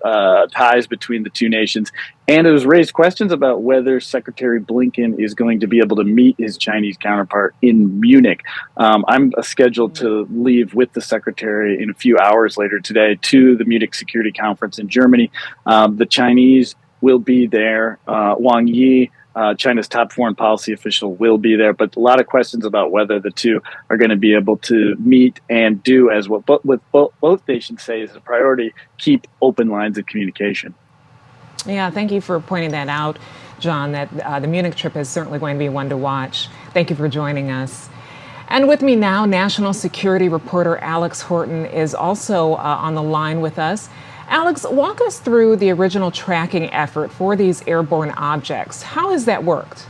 ties between the two nations. And it has raised questions about whether Secretary Blinken is going to be able to meet his Chinese counterpart in Munich. I'm scheduled to leave with the secretary in a few hours later today to the Munich Security Conference in Germany. The Chinese will be there. Wang Yi, China's top foreign policy official, will be there, but a lot of questions about whether the two are going to be able to meet and do as what both nations say is a priority: keep open lines of communication. Yeah, thank you for pointing that out, John, that the Munich trip is certainly going to be one to watch. Thank you for joining us. And with me now, national security reporter Alex Horton is also on the line with us. Alex, walk us through the original tracking effort for these airborne objects. How has that worked?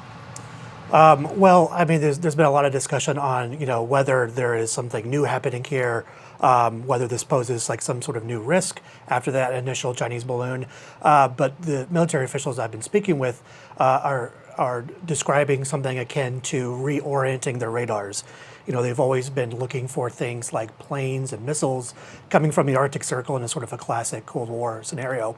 Well, I mean, there's been a lot of discussion on, whether there is something new happening here, whether this poses like some sort of new risk after that initial Chinese balloon. But the military officials I've been speaking with are describing something akin to reorienting their radars. They've always been looking for things like planes and missiles coming from the Arctic Circle in a sort of a classic Cold War scenario.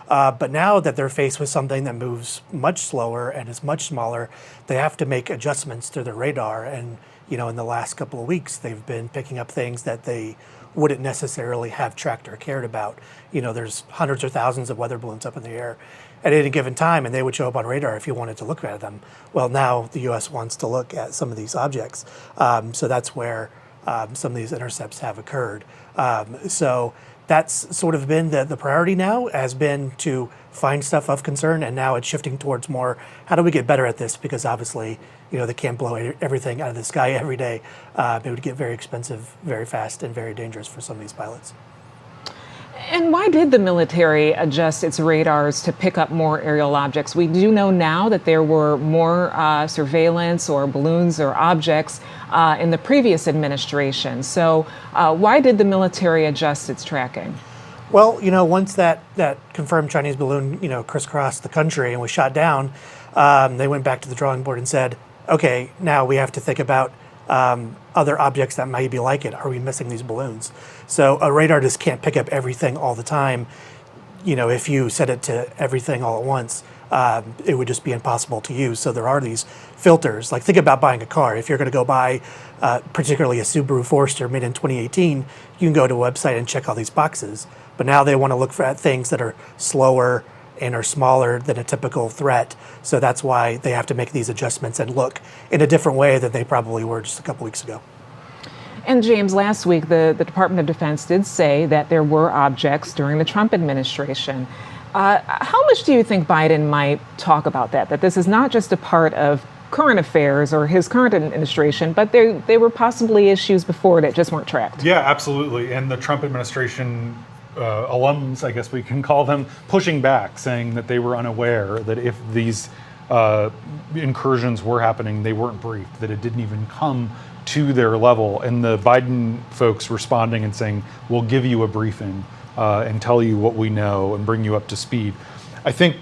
But now that they're faced with something that moves much slower and is much smaller, they have to make adjustments to their radar. And, in the last couple of weeks, they've been picking up things that they wouldn't necessarily have tracked or cared about. There's hundreds or thousands of weather balloons up in the air at any given time, and they would show up on radar if you wanted to look at them. Well, now the U.S. wants to look at some of these objects. So that's where some of these intercepts have occurred. So that's sort of been the priority now, has been to find stuff of concern, and now it's shifting towards more, how do we get better at this? Because obviously, they can't blow everything out of the sky every day. It would get very expensive, very fast, and very dangerous for some of these pilots. And why did the military adjust its radars to pick up more aerial objects? We do know now that there were more surveillance or balloons or objects in the previous administration. So why did the military adjust its tracking? Well, once that confirmed Chinese balloon, crisscrossed the country and was shot down, they went back to the drawing board and said, okay, now we have to think about other objects that might be like it. Are we missing these balloons? So a radar just can't pick up everything all the time. If you set it to everything all at once, it would just be impossible to use. So there are these filters. Like, think about buying a car. If you're going to go buy particularly a Subaru Forester made in 2018, you can go to a website and check all these boxes. But now they want to look for things that are slower and are smaller than a typical threat. So that's why they have to make these adjustments and look in a different way than they probably were just a couple weeks ago. And James, last week, the Department of Defense did say that there were objects during the Trump administration. How much do you think Biden might talk about that this is not just a part of current affairs or his current administration, but they were possibly issues before that just weren't tracked? Yeah, absolutely. And the Trump administration alums, I guess we can call them, pushing back, saying that they were unaware that if these incursions were happening, they weren't briefed, that it didn't even come to their level. And the Biden folks responding and saying, we'll give you a briefing and tell you what we know and bring you up to speed. I think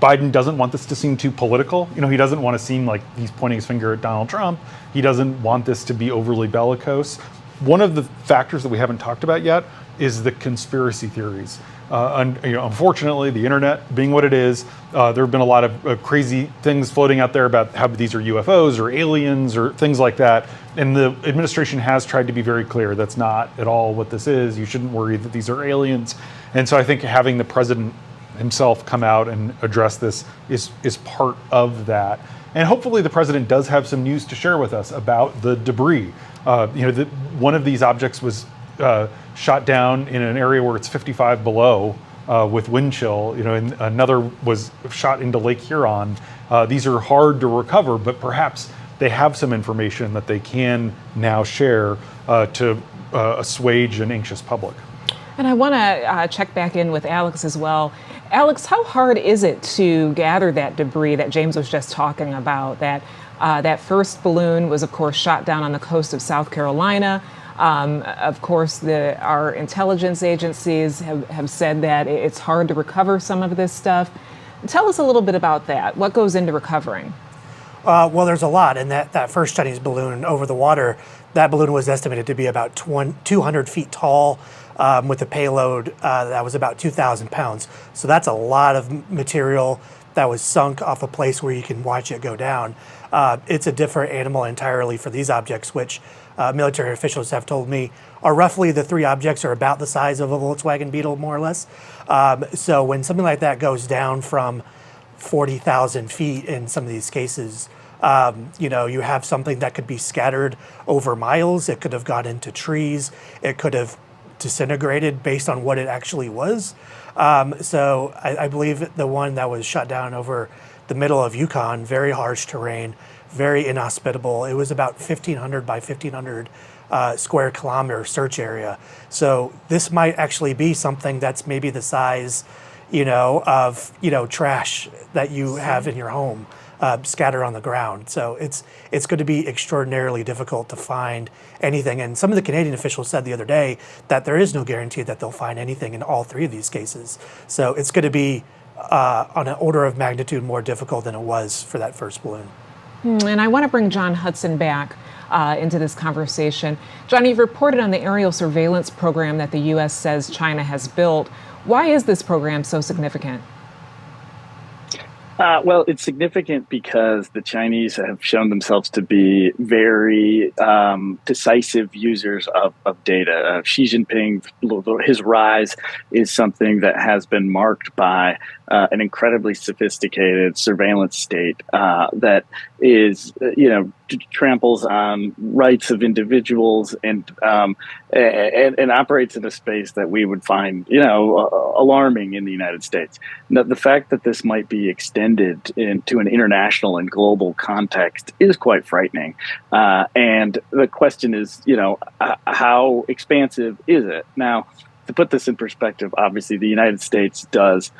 Biden doesn't want this to seem too political. He doesn't want to seem like he's pointing his finger at Donald Trump. He doesn't want this to be overly bellicose. One of the factors that we haven't talked about yet is the conspiracy theories. Unfortunately, the internet being what it is, there have been a lot of crazy things floating out there about how these are UFOs or aliens or things like that. And the administration has tried to be very clear that's not at all what this is. You shouldn't worry that these are aliens. And so I think having the president himself come out and address this is part of that. And hopefully the president does have some news to share with us about the debris. One of these objects was shot down in an area where it's 55 below with wind chill, and another was shot into Lake Huron. These are hard to recover, but perhaps they have some information that they can now share to assuage an anxious public. And I want to check back in with Alex as well. Alex, how hard is it to gather that debris that James was just talking about? That first balloon was, of course, shot down on the coast of South Carolina. Of course, our intelligence agencies have said that it's hard to recover some of this stuff. Tell us a little bit about that. What goes into recovering? Well, there's a lot, and that first Chinese balloon over the water, that balloon was estimated to be about 200 feet tall, with a payload that was about 2,000 pounds. So that's a lot of material that was sunk off a place where you can watch it go down. It's a different animal entirely for these objects, which military officials have told me are roughly, the three objects are about the size of a Volkswagen Beetle, more or less. So when something like that goes down from 40,000 feet in some of these cases, you have something that could be scattered over miles. It could have got into trees. It could have disintegrated based on what it actually was. So I believe the one that was shot down over the middle of Yukon, very harsh terrain, very inhospitable. It was about 1,500 by 1,500 square kilometer search area. So this might actually be something that's maybe the size, of trash that you have in your home, scattered on the ground. So it's going to be extraordinarily difficult to find anything. And some of the Canadian officials said the other day that there is no guarantee that they'll find anything in all three of these cases. So it's going to be on an order of magnitude more difficult than it was for that first balloon. And I want to bring John Hudson back into this conversation. John, you've reported on the aerial surveillance program that the U.S. says China has built. Why is this program so significant? Well, it's significant because the Chinese have shown themselves to be very decisive users of data. Xi Jinping, his rise is something that has been marked by an incredibly sophisticated surveillance state that is, tramples on rights of individuals and operates in a space that we would find, alarming in the United States. Now, the fact that this might be extended into an international and global context is quite frightening. And the question is, how expansive is it? Now, to put this in perspective, obviously the United States does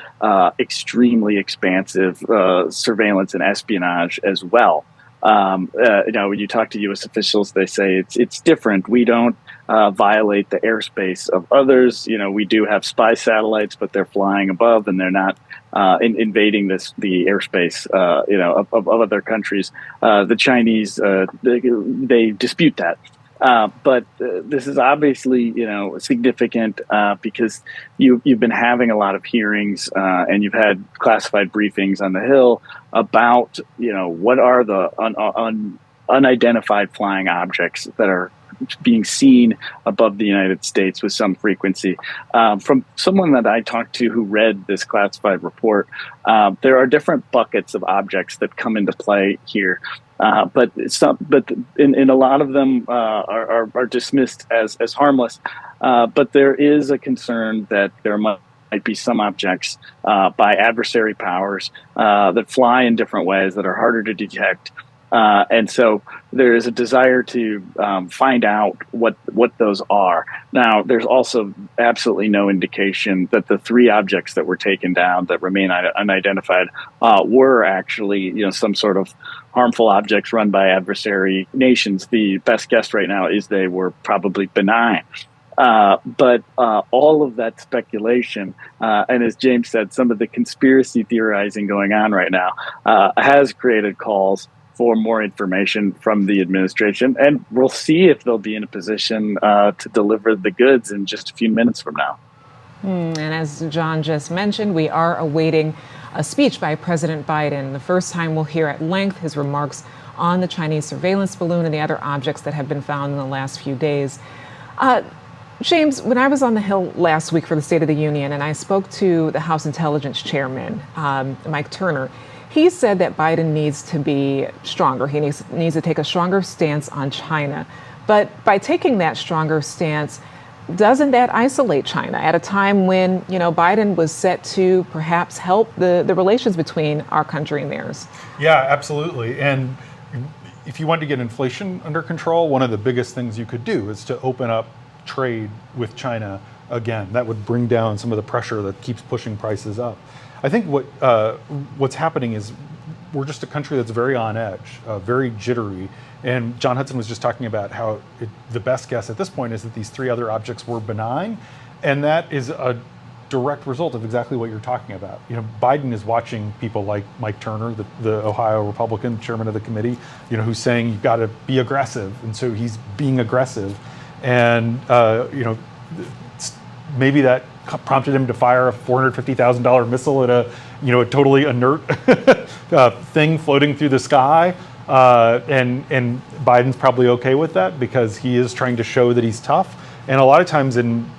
extremely expansive surveillance and espionage as well. When you talk to U.S. officials, they say it's different. We don't violate the airspace of others. We do have spy satellites, but they're flying above and they're not invading the airspace, of other countries. The Chinese, they dispute that. But this is obviously, significant because you've been having a lot of hearings and you've had classified briefings on the Hill about, what are the unidentified flying objects that are being seen above the United States with some frequency. From someone that I talked to who read this classified report, there are different buckets of objects that come into play here. But in a lot of them are dismissed as harmless. But there is a concern that there might be some objects by adversary powers that fly in different ways that are harder to detect. And so there is a desire to find out what those are. Now, there's also absolutely no indication that the three objects that were taken down that remain unidentified were actually, some sort of harmful objects run by adversary nations. The best guess right now is they were probably benign. But all of that speculation, and as James said, some of the conspiracy theorizing going on right now has created calls for more information from the administration, and we'll see if they'll be in a position to deliver the goods in just a few minutes from now. And as John just mentioned, we are awaiting a speech by President Biden. The first time we'll hear at length his remarks on the Chinese surveillance balloon and the other objects that have been found in the last few days. James, when I was on the Hill last week for the State of the Union and I spoke to the House Intelligence Chairman, Mike Turner, he said that Biden needs to be stronger. He needs to take a stronger stance on China. But by taking that stronger stance, doesn't that isolate China at a time when, Biden was set to perhaps help the relations between our country and theirs? Yeah, absolutely. And if you want to get inflation under control, one of the biggest things you could do is to open up trade with China again. That would bring down some of the pressure that keeps pushing prices up. I think what's happening is we're just a country that's very on edge, very jittery. And John Hudson was just talking about how the best guess at this point is that these three other objects were benign. And that is a direct result of exactly what you're talking about. Biden is watching people like Mike Turner, the Ohio Republican chairman of the committee, who's saying you've got to be aggressive, and so he's being aggressive, and maybe that prompted him to fire a $450,000 missile at a totally inert thing floating through the sky. And Biden's probably okay with that because he is trying to show that he's tough. And a lot of times in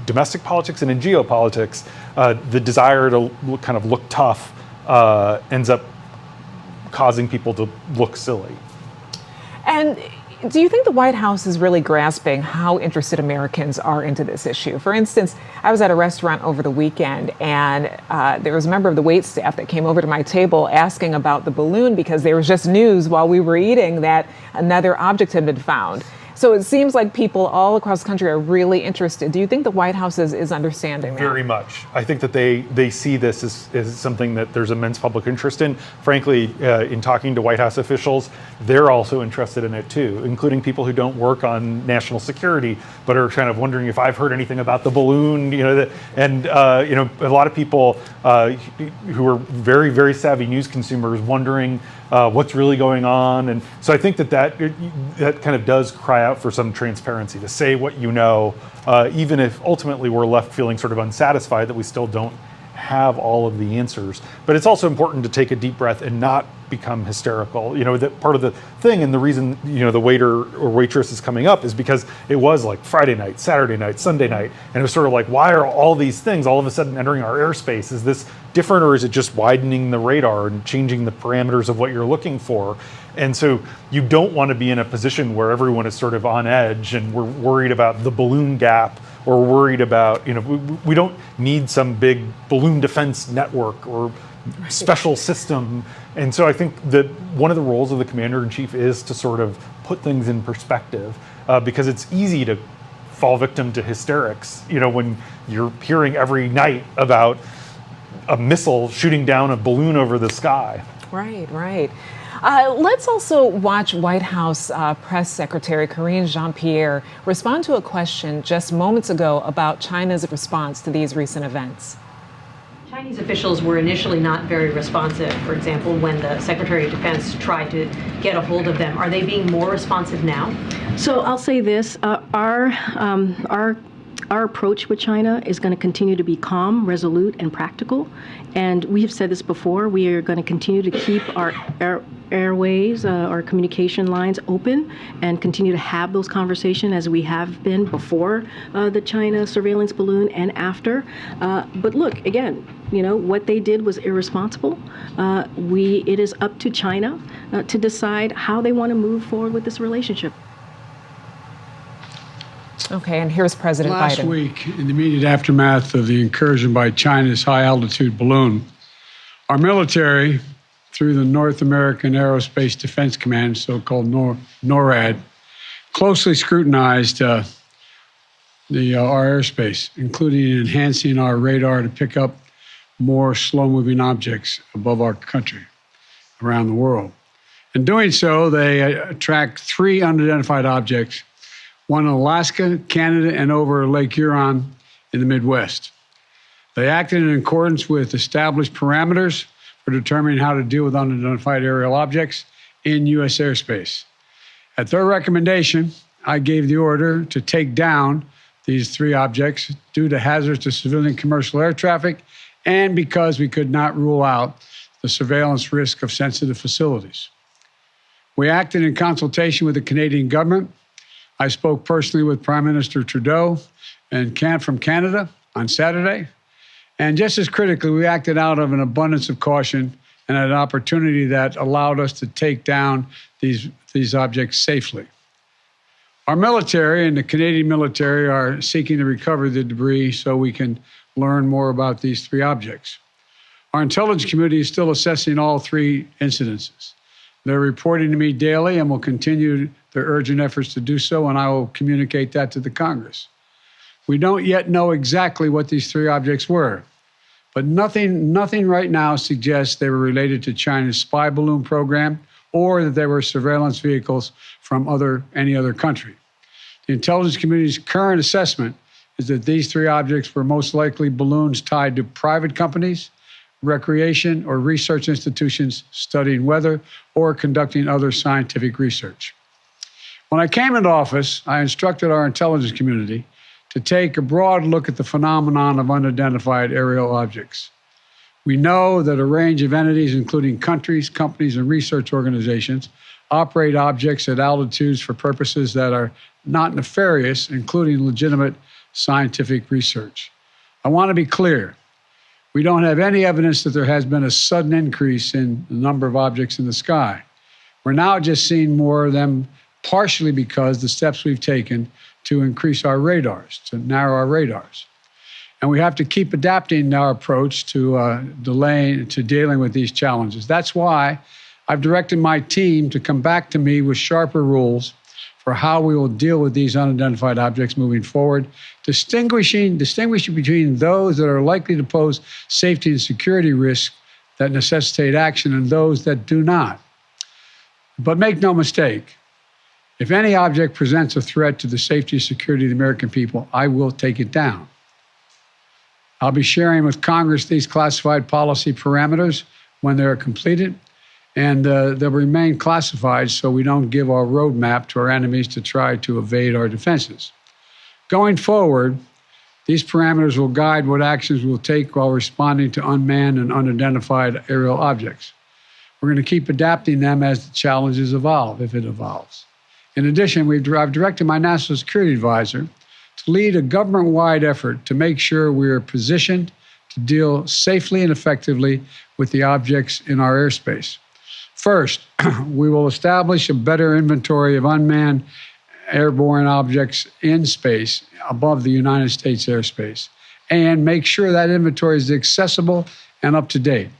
domestic politics and in geopolitics, the desire to kind of look tough ends up causing people to look silly. And do you think the White House is really grasping how interested Americans are into this issue? For instance, I was at a restaurant over the weekend, and there was a member of the wait staff that came over to my table asking about the balloon because there was just news while we were eating that another object had been found. So it seems like people all across the country are really interested. Do you think the White House is understanding that? Very much. I think that they see this as something that there's immense public interest in. Frankly, in talking to White House officials, they're also interested in it too, including people who don't work on national security, but are kind of wondering if I've heard anything about the balloon. A lot of people who are very, very savvy news consumers wondering what's really going on. And so I think that kind of does cry out for some transparency, to say what you know, even if ultimately we're left feeling sort of unsatisfied that we still don't have all of the answers. But it's also important to take a deep breath and not become hysterical. That part of the thing, and the reason, the waiter or waitress is coming up is because it was like Friday night, Saturday night, Sunday night. And it was sort of like, why are all these things all of a sudden entering our airspace? Is this different, or is it just widening the radar and changing the parameters of what you're looking for? And so you don't want to be in a position where everyone is sort of on edge and we're worried about the balloon gap, or worried about, we don't need some big balloon defense network or special system. And so I think that one of the roles of the commander-in-chief is to sort of put things in perspective, because it's easy to fall victim to hysterics, when you're hearing every night about a missile shooting down a balloon over the sky. Right. Let's also watch White House Press Secretary Karine Jean-Pierre respond to a question just moments ago about China's response to these recent events. Chinese officials were initially not very responsive, for example, when the Secretary of Defense tried to get a hold of them. Are they being more responsive now? So I'll say this, our approach with China is going to continue to be calm, resolute, and practical. And we have said this before, we are going to continue to keep our airways, our communication lines open, and continue to have those conversations as we have been before the China surveillance balloon and after. But look, again, what they did was irresponsible. It is up to China to decide how they want to move forward with this relationship. Okay, and here's President Biden. Last week, in the immediate aftermath of the incursion by China's high-altitude balloon, our military, through the North American Aerospace Defense Command, so-called NORAD, closely scrutinized our airspace, including enhancing our radar to pick up more slow-moving objects above our country, around the world. In doing so, they tracked 3 unidentified objects, one in Alaska, Canada, and over Lake Huron in the Midwest. They acted in accordance with established parameters for determining how to deal with unidentified aerial objects in U.S. airspace. At their recommendation, I gave the order to take down these 3 objects due to hazards to civilian commercial air traffic and because we could not rule out the surveillance risk of sensitive facilities. We acted in consultation with the Canadian government. I spoke personally with Prime Minister Trudeau from Canada on Saturday. And just as critically, we acted out of an abundance of caution and an opportunity that allowed us to take down these objects safely. Our military and the Canadian military are seeking to recover the debris so we can learn more about these 3 objects. Our intelligence community is still assessing all 3 incidences. They're reporting to me daily and will continue their urgent efforts to do so, and I will communicate that to the Congress. We don't yet know exactly what these 3 objects were, but nothing right now suggests they were related to China's spy balloon program or that they were surveillance vehicles from any other country. The intelligence community's current assessment is that these three objects were most likely balloons tied to private companies, recreation, or research institutions studying weather or conducting other scientific research. When I came into office, I instructed our intelligence community to take a broad look at the phenomenon of unidentified aerial objects. We know that a range of entities, including countries, companies, and research organizations, operate objects at altitudes for purposes that are not nefarious, including legitimate scientific research. I want to be clear. We don't have any evidence that there has been a sudden increase in the number of objects in the sky. We're now just seeing more of them, partially because the steps we've taken to increase our radars, to narrow our radars. And we have to keep adapting our approach to dealing with these challenges. That's why I've directed my team to come back to me with sharper rules for how we will deal with these unidentified objects moving forward, distinguishing between those that are likely to pose safety and security risks that necessitate action and those that do not. But make no mistake, if any object presents a threat to the safety and security of the American people, I will take it down. I'll be sharing with Congress these classified policy parameters when they're completed, and they'll remain classified so we don't give our roadmap to our enemies to try to evade our defenses. Going forward, these parameters will guide what actions we'll take while responding to unmanned and unidentified aerial objects. We're going to keep adapting them as the challenges evolve, if it evolves. In addition, I've directed my national security advisor to lead a government-wide effort to make sure we are positioned to deal safely and effectively with the objects in our airspace. First, we will establish a better inventory of unmanned airborne objects in space above the United States airspace and make sure that inventory is accessible and up to date.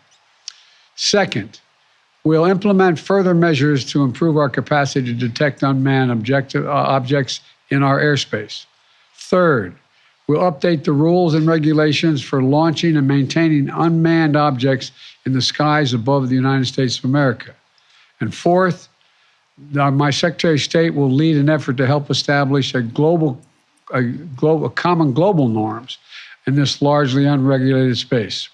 Second, we'll implement further measures to improve our capacity to detect unmanned objects in our airspace. Third, we'll update the rules and regulations for launching and maintaining unmanned objects in the skies above the United States of America. And fourth, my Secretary of State will lead an effort to help establish common global norms in this largely unregulated space.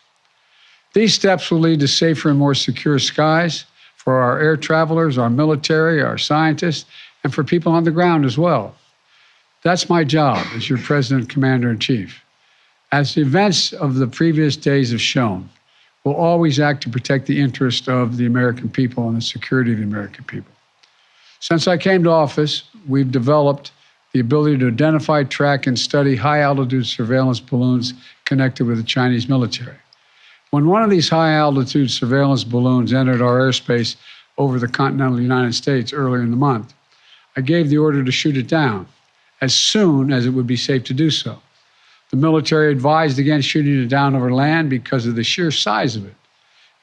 These steps will lead to safer and more secure skies for our air travelers, our military, our scientists, and for people on the ground as well. That's my job as your President, Commander-in-Chief. As the events of the previous days have shown, we'll always act to protect the interest of the American people and the security of the American people. Since I came to office, we've developed the ability to identify, track, and study high-altitude surveillance balloons connected with the Chinese military. When one of these high-altitude surveillance balloons entered our airspace over the continental United States earlier in the month, I gave the order to shoot it down as soon as it would be safe to do so. The military advised against shooting it down over land because of the sheer size of it.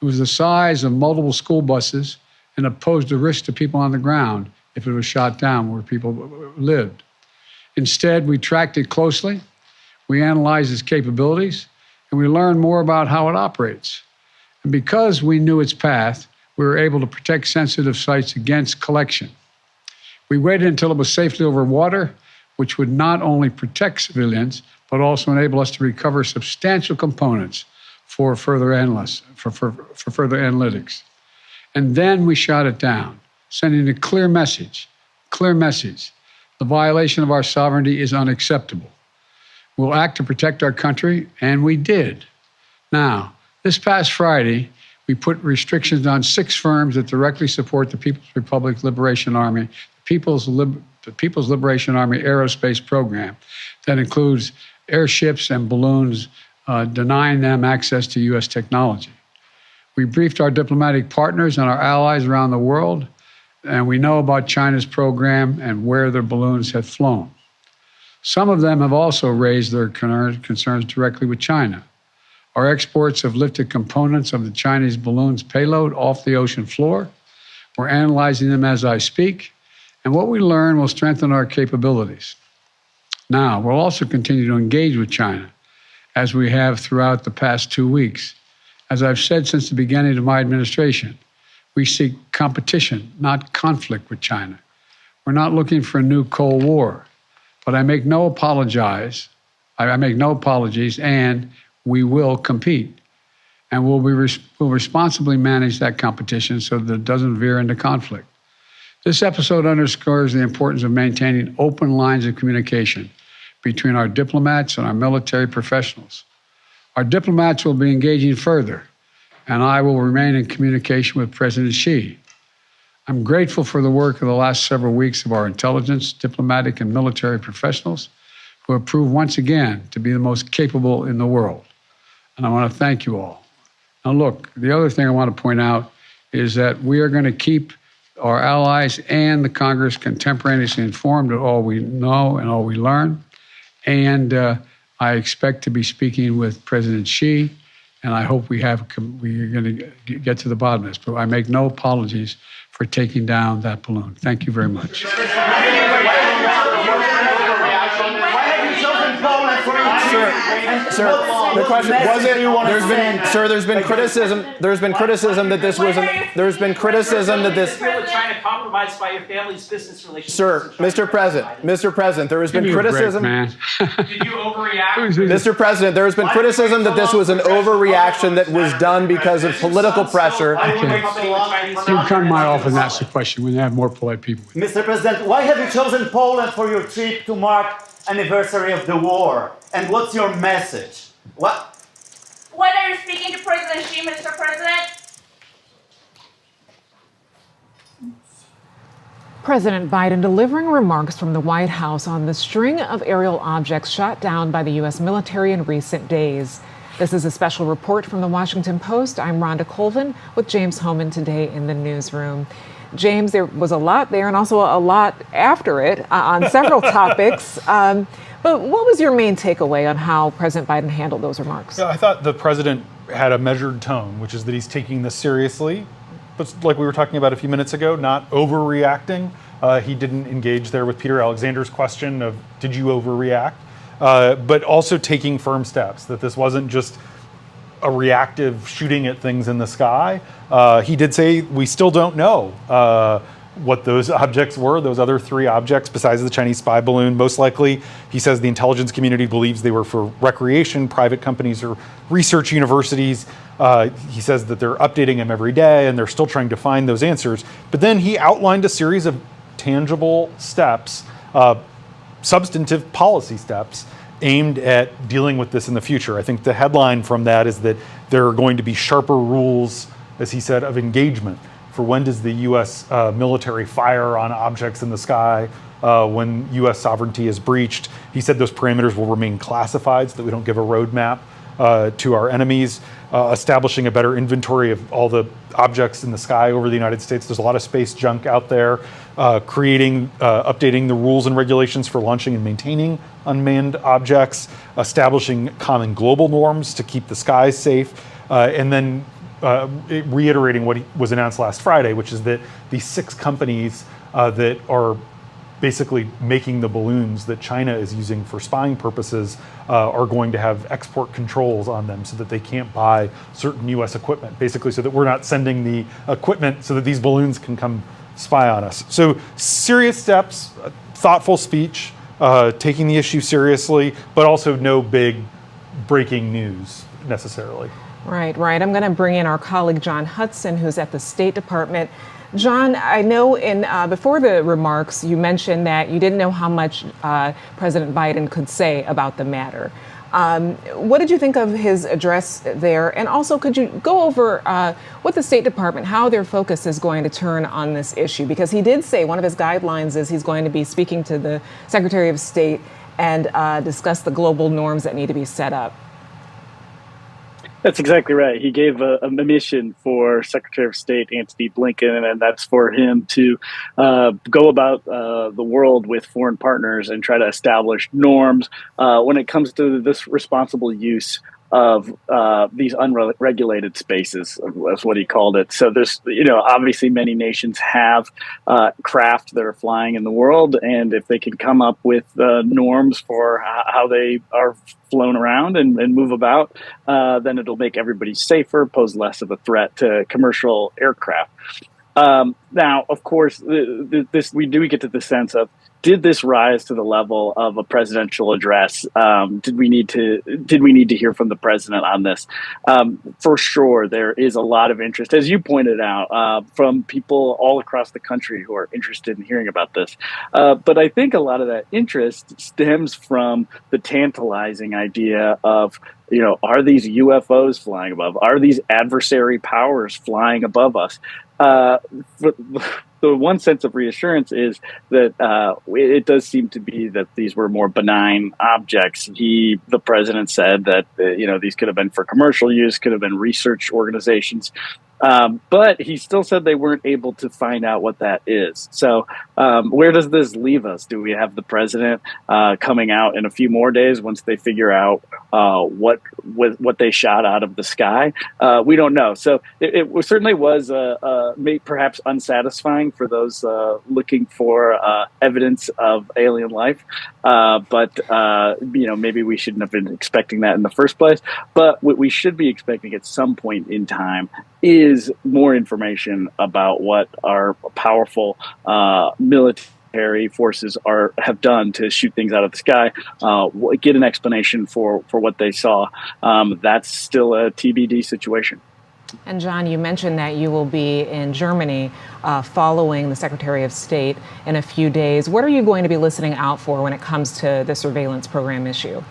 It was the size of multiple school buses and it posed a risk to people on the ground if it was shot down where people lived. Instead, we tracked it closely, we analyzed its capabilities, and we learned more about how it operates. And because we knew its path, we were able to protect sensitive sites against collection. We waited until it was safely over water, which would not only protect civilians, but also enable us to recover substantial components for further analytics. And then we shot it down, sending a clear message. The violation of our sovereignty is unacceptable. We'll act to protect our country, and we did. Now, this past Friday, we put restrictions on 6 firms that directly support the People's Republic Liberation Army, the People's Liberation Army Aerospace Program, that includes airships and balloons, denying them access to U.S. technology. We briefed our diplomatic partners and our allies around the world, and we know about China's program and where their balloons have flown. Some of them have also raised their concerns directly with China. Our exports have lifted components of the Chinese balloon's payload off the ocean floor. We're analyzing them as I speak, and what we learn will strengthen our capabilities. Now, we'll also continue to engage with China, as we have throughout the past 2 weeks. As I've said since the beginning of my administration, we seek competition, not conflict with China. We're not looking for a new Cold War, but I make no apologies I make no apologies, and we will compete. And we'll responsibly manage that competition so that it doesn't veer into conflict. This episode underscores the importance of maintaining open lines of communication between our diplomats and our military professionals. Our diplomats will be engaging further, and I will remain in communication with President Xi. I'm grateful for the work of the last several weeks of our intelligence, diplomatic, and military professionals who have proved once again to be the most capable in the world. And I want to thank you all. Now, look, the other thing I want to point out is that we are going to keep our allies and the Congress contemporaneously informed of all we know and all we learn. And I expect to be speaking with President Xi, and I hope we're going to get to the bottom of this. But I make no apologies for taking down that balloon. Thank you very much. Sir, the question was it? There's been criticism. There's been criticism that this wasn't. There's been criticism that this. Trying to compromise by your family's business relations. Sir, Mr. President, there has been criticism. Did you overreact? Mr. President, there has been criticism that this was an overreaction that was done because of political pressure. You can come to my office and ask the question when you have more polite people. Mr. President, why have you chosen Poland for your trip to mark anniversary of the war? And what's your message? What? When are you speaking to President Xi, Mr. President? President Biden delivering remarks from the White House on the string of aerial objects shot down by the U.S. military in recent days. This is a special report from the Washington Post. I'm Rhonda Colvin with James Homan today in the newsroom. James, there was a lot there and also a lot after it on several topics. But what was your main takeaway on how President Biden handled those remarks? Yeah, I thought the president had a measured tone, which is that he's taking this seriously, but like we were talking about a few minutes ago, not overreacting. He didn't engage there with Peter Alexander's question of, did you overreact? But also taking firm steps, that this wasn't just a reactive shooting at things in the sky. He did say we still don't know what those objects were, those other three objects besides the Chinese spy balloon. Most likely, he says the intelligence community believes they were for recreation, private companies or research universities. He says that they're updating them every day and they're still trying to find those answers. But then he outlined a series of tangible steps, substantive policy steps aimed at dealing with this in the future. I think the headline from that is that there are going to be sharper rules, as he said, of engagement for when does the U.S. Military fire on objects in the sky when U.S. sovereignty is breached. He said those parameters will remain classified so that we don't give a roadmap to our enemies, establishing a better inventory of all the objects in the sky over the United States. There's a lot of space junk out there, updating the rules and regulations for launching and maintaining unmanned objects, establishing common global norms to keep the skies safe, and then reiterating what was announced last Friday, which is that the 6 companies that are basically making the balloons that China is using for spying purposes are going to have export controls on them so that they can't buy certain U.S. equipment, basically so that we're not sending the equipment so that these balloons can come spy on us. So serious steps, thoughtful speech, taking the issue seriously, but also no big breaking news necessarily. Right. I'm going to bring in our colleague John Hudson, who's at the State Department. John, I know before the remarks, you mentioned that you didn't know how much President Biden could say about the matter. What did you think of his address there? And also, could you go over what the State Department, how their focus is going to turn on this issue? Because he did say one of his guidelines is he's going to be speaking to the Secretary of State and discuss the global norms that need to be set up. That's exactly right. He gave a mission for Secretary of State Antony Blinken, and that's for him to go about the world with foreign partners and try to establish norms when it comes to this responsible use of these unregulated spaces, that's what he called it. So there's, obviously many nations have craft that are flying in the world, and if they can come up with norms for how they are flown around and move about, then it'll make everybody safer, pose less of a threat to commercial aircraft. Now, of course, this we do get to the sense of, did this rise to the level of a presidential address? Did we need to hear from the president on this? For sure, there is a lot of interest, as you pointed out, from people all across the country who are interested in hearing about this. But I think a lot of that interest stems from the tantalizing idea of, are these UFOs flying above? Are these adversary powers flying above us? The one sense of reassurance is that it does seem to be that these were more benign objects. The president said that these could have been for commercial use, could have been research organizations. But he still said they weren't able to find out what that is. So where does this leave us? Do we have the president coming out in a few more days once they figure out what they shot out of the sky? We don't know. So it certainly was perhaps unsatisfying for those looking for evidence of alien life. But maybe we shouldn't have been expecting that in the first place. But what we should be expecting at some point in time is more information about what our powerful military forces have done to shoot things out of the sky. Get an explanation for what they saw. That's still a TBD situation. And John, you mentioned that you will be in Germany following the Secretary of State in a few days. What are you going to be listening out for when it comes to the surveillance program issue?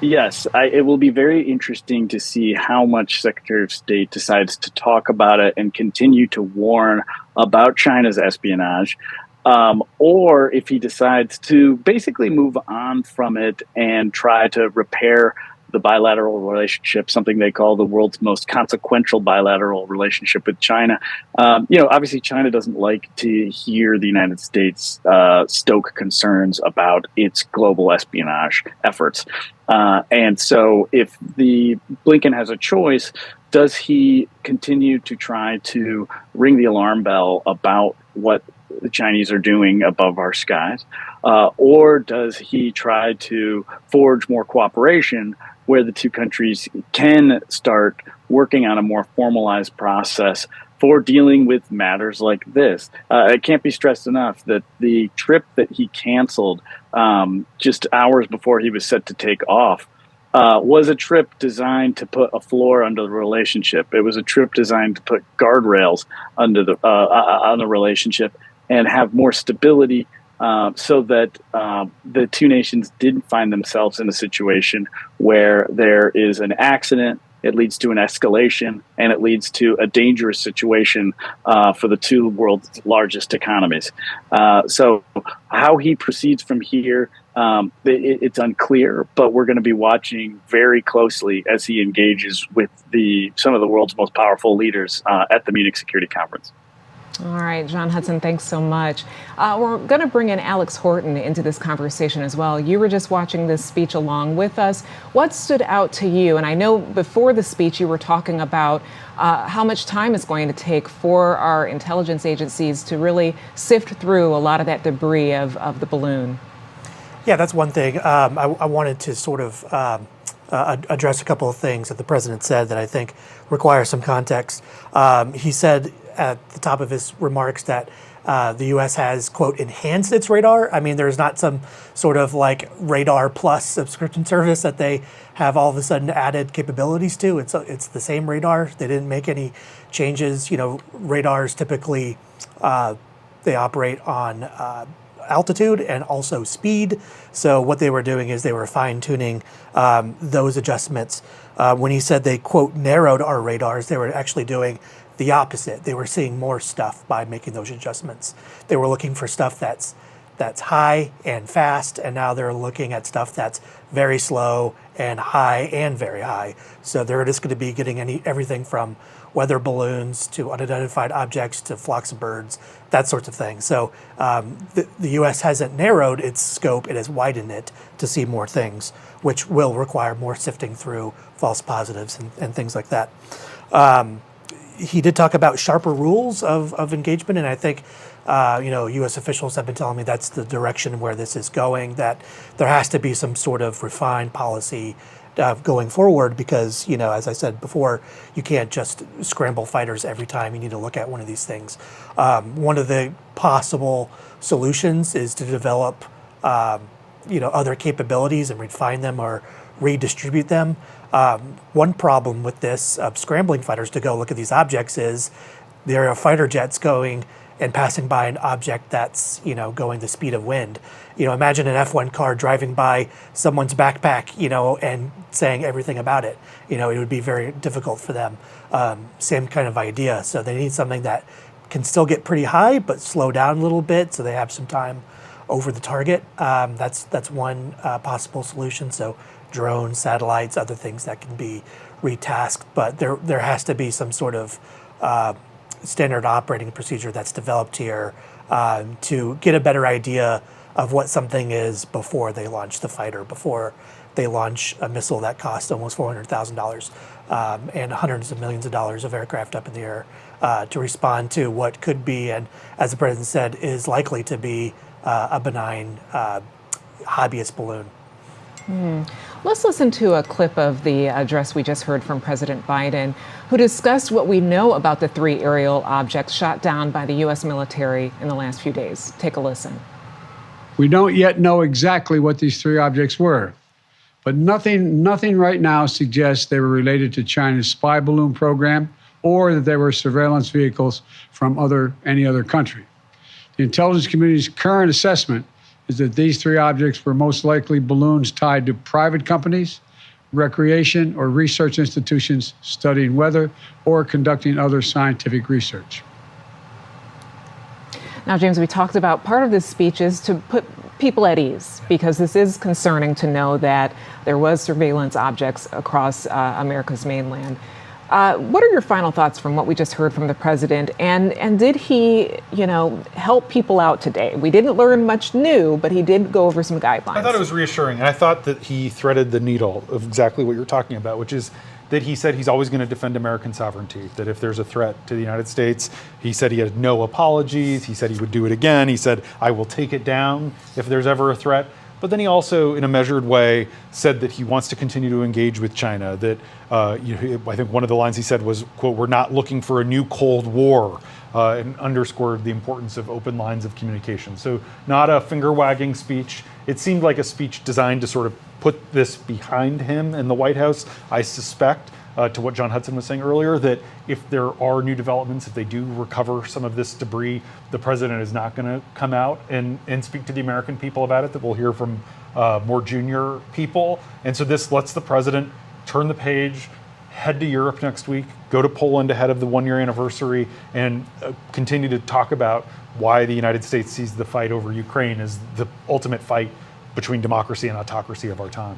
Yes, it will be very interesting to see how much Secretary of State decides to talk about it and continue to warn about China's espionage, or if he decides to basically move on from it and try to repair the bilateral relationship, something they call the world's most consequential bilateral relationship with China. Obviously China doesn't like to hear the United States stoke concerns about its global espionage efforts. And so if Blinken has a choice, does he continue to try to ring the alarm bell about what the Chinese are doing above our skies? Or does he try to forge more cooperation where the two countries can start working on a more formalized process for dealing with matters like this? It can't be stressed enough that the trip that he canceled just hours before he was set to take off was a trip designed to put a floor under the relationship. It was a trip designed to put guardrails under on the relationship and have more stability, so that the two nations didn't find themselves in a situation where there is an accident, it leads to an escalation, and it leads to a dangerous situation for the two world's largest economies. So how he proceeds from here, it's unclear, but we're going to be watching very closely as he engages with some of the world's most powerful leaders at the Munich Security Conference. All right, John Hudson, thanks so much. We're going to bring in Alex Horton into this conversation as well. You were just watching this speech along with us. What stood out to you? And I know before the speech you were talking about how much time it's going to take for our intelligence agencies to really sift through a lot of that debris of the balloon. Yeah, that's one thing. I wanted to sort of address a couple of things that the president said that I think require some context. He said at the top of his remarks that the U.S. has, quote, enhanced its radar. I mean, there's not some sort of like Radar Plus subscription service that they have all of a sudden added capabilities to. It's the same radar. They didn't make any changes. Radars typically, they operate on altitude and also speed. So what they were doing is they were fine-tuning those adjustments. When he said they, quote, narrowed our radars, they were actually doing the opposite. They were seeing more stuff by making those adjustments. They were looking for stuff that's high and fast, and now they're looking at stuff that's very slow and high and very high. So they're just going to be getting everything from weather balloons to unidentified objects to flocks of birds, that sorts of thing. So the U.S. hasn't narrowed its scope, it has widened it to see more things, which will require more sifting through false positives and things like that. He did talk about sharper rules of engagement, and I think U.S. officials have been telling me that's the direction where this is going, that there has to be some sort of refined policy going forward, because, as I said before, you can't just scramble fighters every time you need to look at one of these things. One of the possible solutions is to develop other capabilities and refine them or redistribute them. One problem with this scrambling fighters to go look at these objects is there are fighter jets going and passing by an object that's going the speed of wind. Imagine an F1 car driving by someone's backpack, and saying everything about it. It would be very difficult for them. Same kind of idea. So they need something that can still get pretty high but slow down a little bit so they have some time over the target. That's one possible solution. So drones, satellites, other things that can be retasked, but there has to be some sort of standard operating procedure that's developed here to get a better idea of what something is before they launch the fighter, before they launch a missile that costs almost $400,000 and hundreds of millions of dollars of aircraft up in the air to respond to what could be, and as the president said, is likely to be a benign hobbyist balloon. Let's listen to a clip of the address we just heard from President Biden, who discussed what we know about the 3 aerial objects shot down by the U.S. military in the last few days. Take a listen. We don't yet know exactly what these 3 objects were, but nothing right now suggests they were related to China's spy balloon program or that they were surveillance vehicles from any other country. The intelligence community's current assessment is that these 3 objects were most likely balloons tied to private companies, recreation or research institutions studying weather or conducting other scientific research. Now, James, we talked about part of this speech is to put people at ease, because this is concerning to know that there was surveillance objects across America's mainland. What are your final thoughts from what we just heard from the president? And did he, help people out today? We didn't learn much new, but he did go over some guidelines. I thought it was reassuring, and I thought that he threaded the needle of exactly what you're talking about, which is that he said he's always going to defend American sovereignty, that if there's a threat to the United States, he said he had no apologies, he said he would do it again, he said, I will take it down if there's ever a threat. But then he also, in a measured way, said that he wants to continue to engage with China, that I think one of the lines he said was, quote, we're not looking for a new Cold War, and underscored the importance of open lines of communication. So not a finger-wagging speech. It seemed like a speech designed to sort of put this behind him in the White House. I suspect, to what John Hudson was saying earlier, that if there are new developments, if they do recover some of this debris, the president is not going to come out and speak to the American people about it, that we'll hear from more junior people. And so this lets the president turn the page, head to Europe next week, go to Poland ahead of the 1-year anniversary, and continue to talk about why the United States sees the fight over Ukraine as the ultimate fight between democracy and autocracy of our time.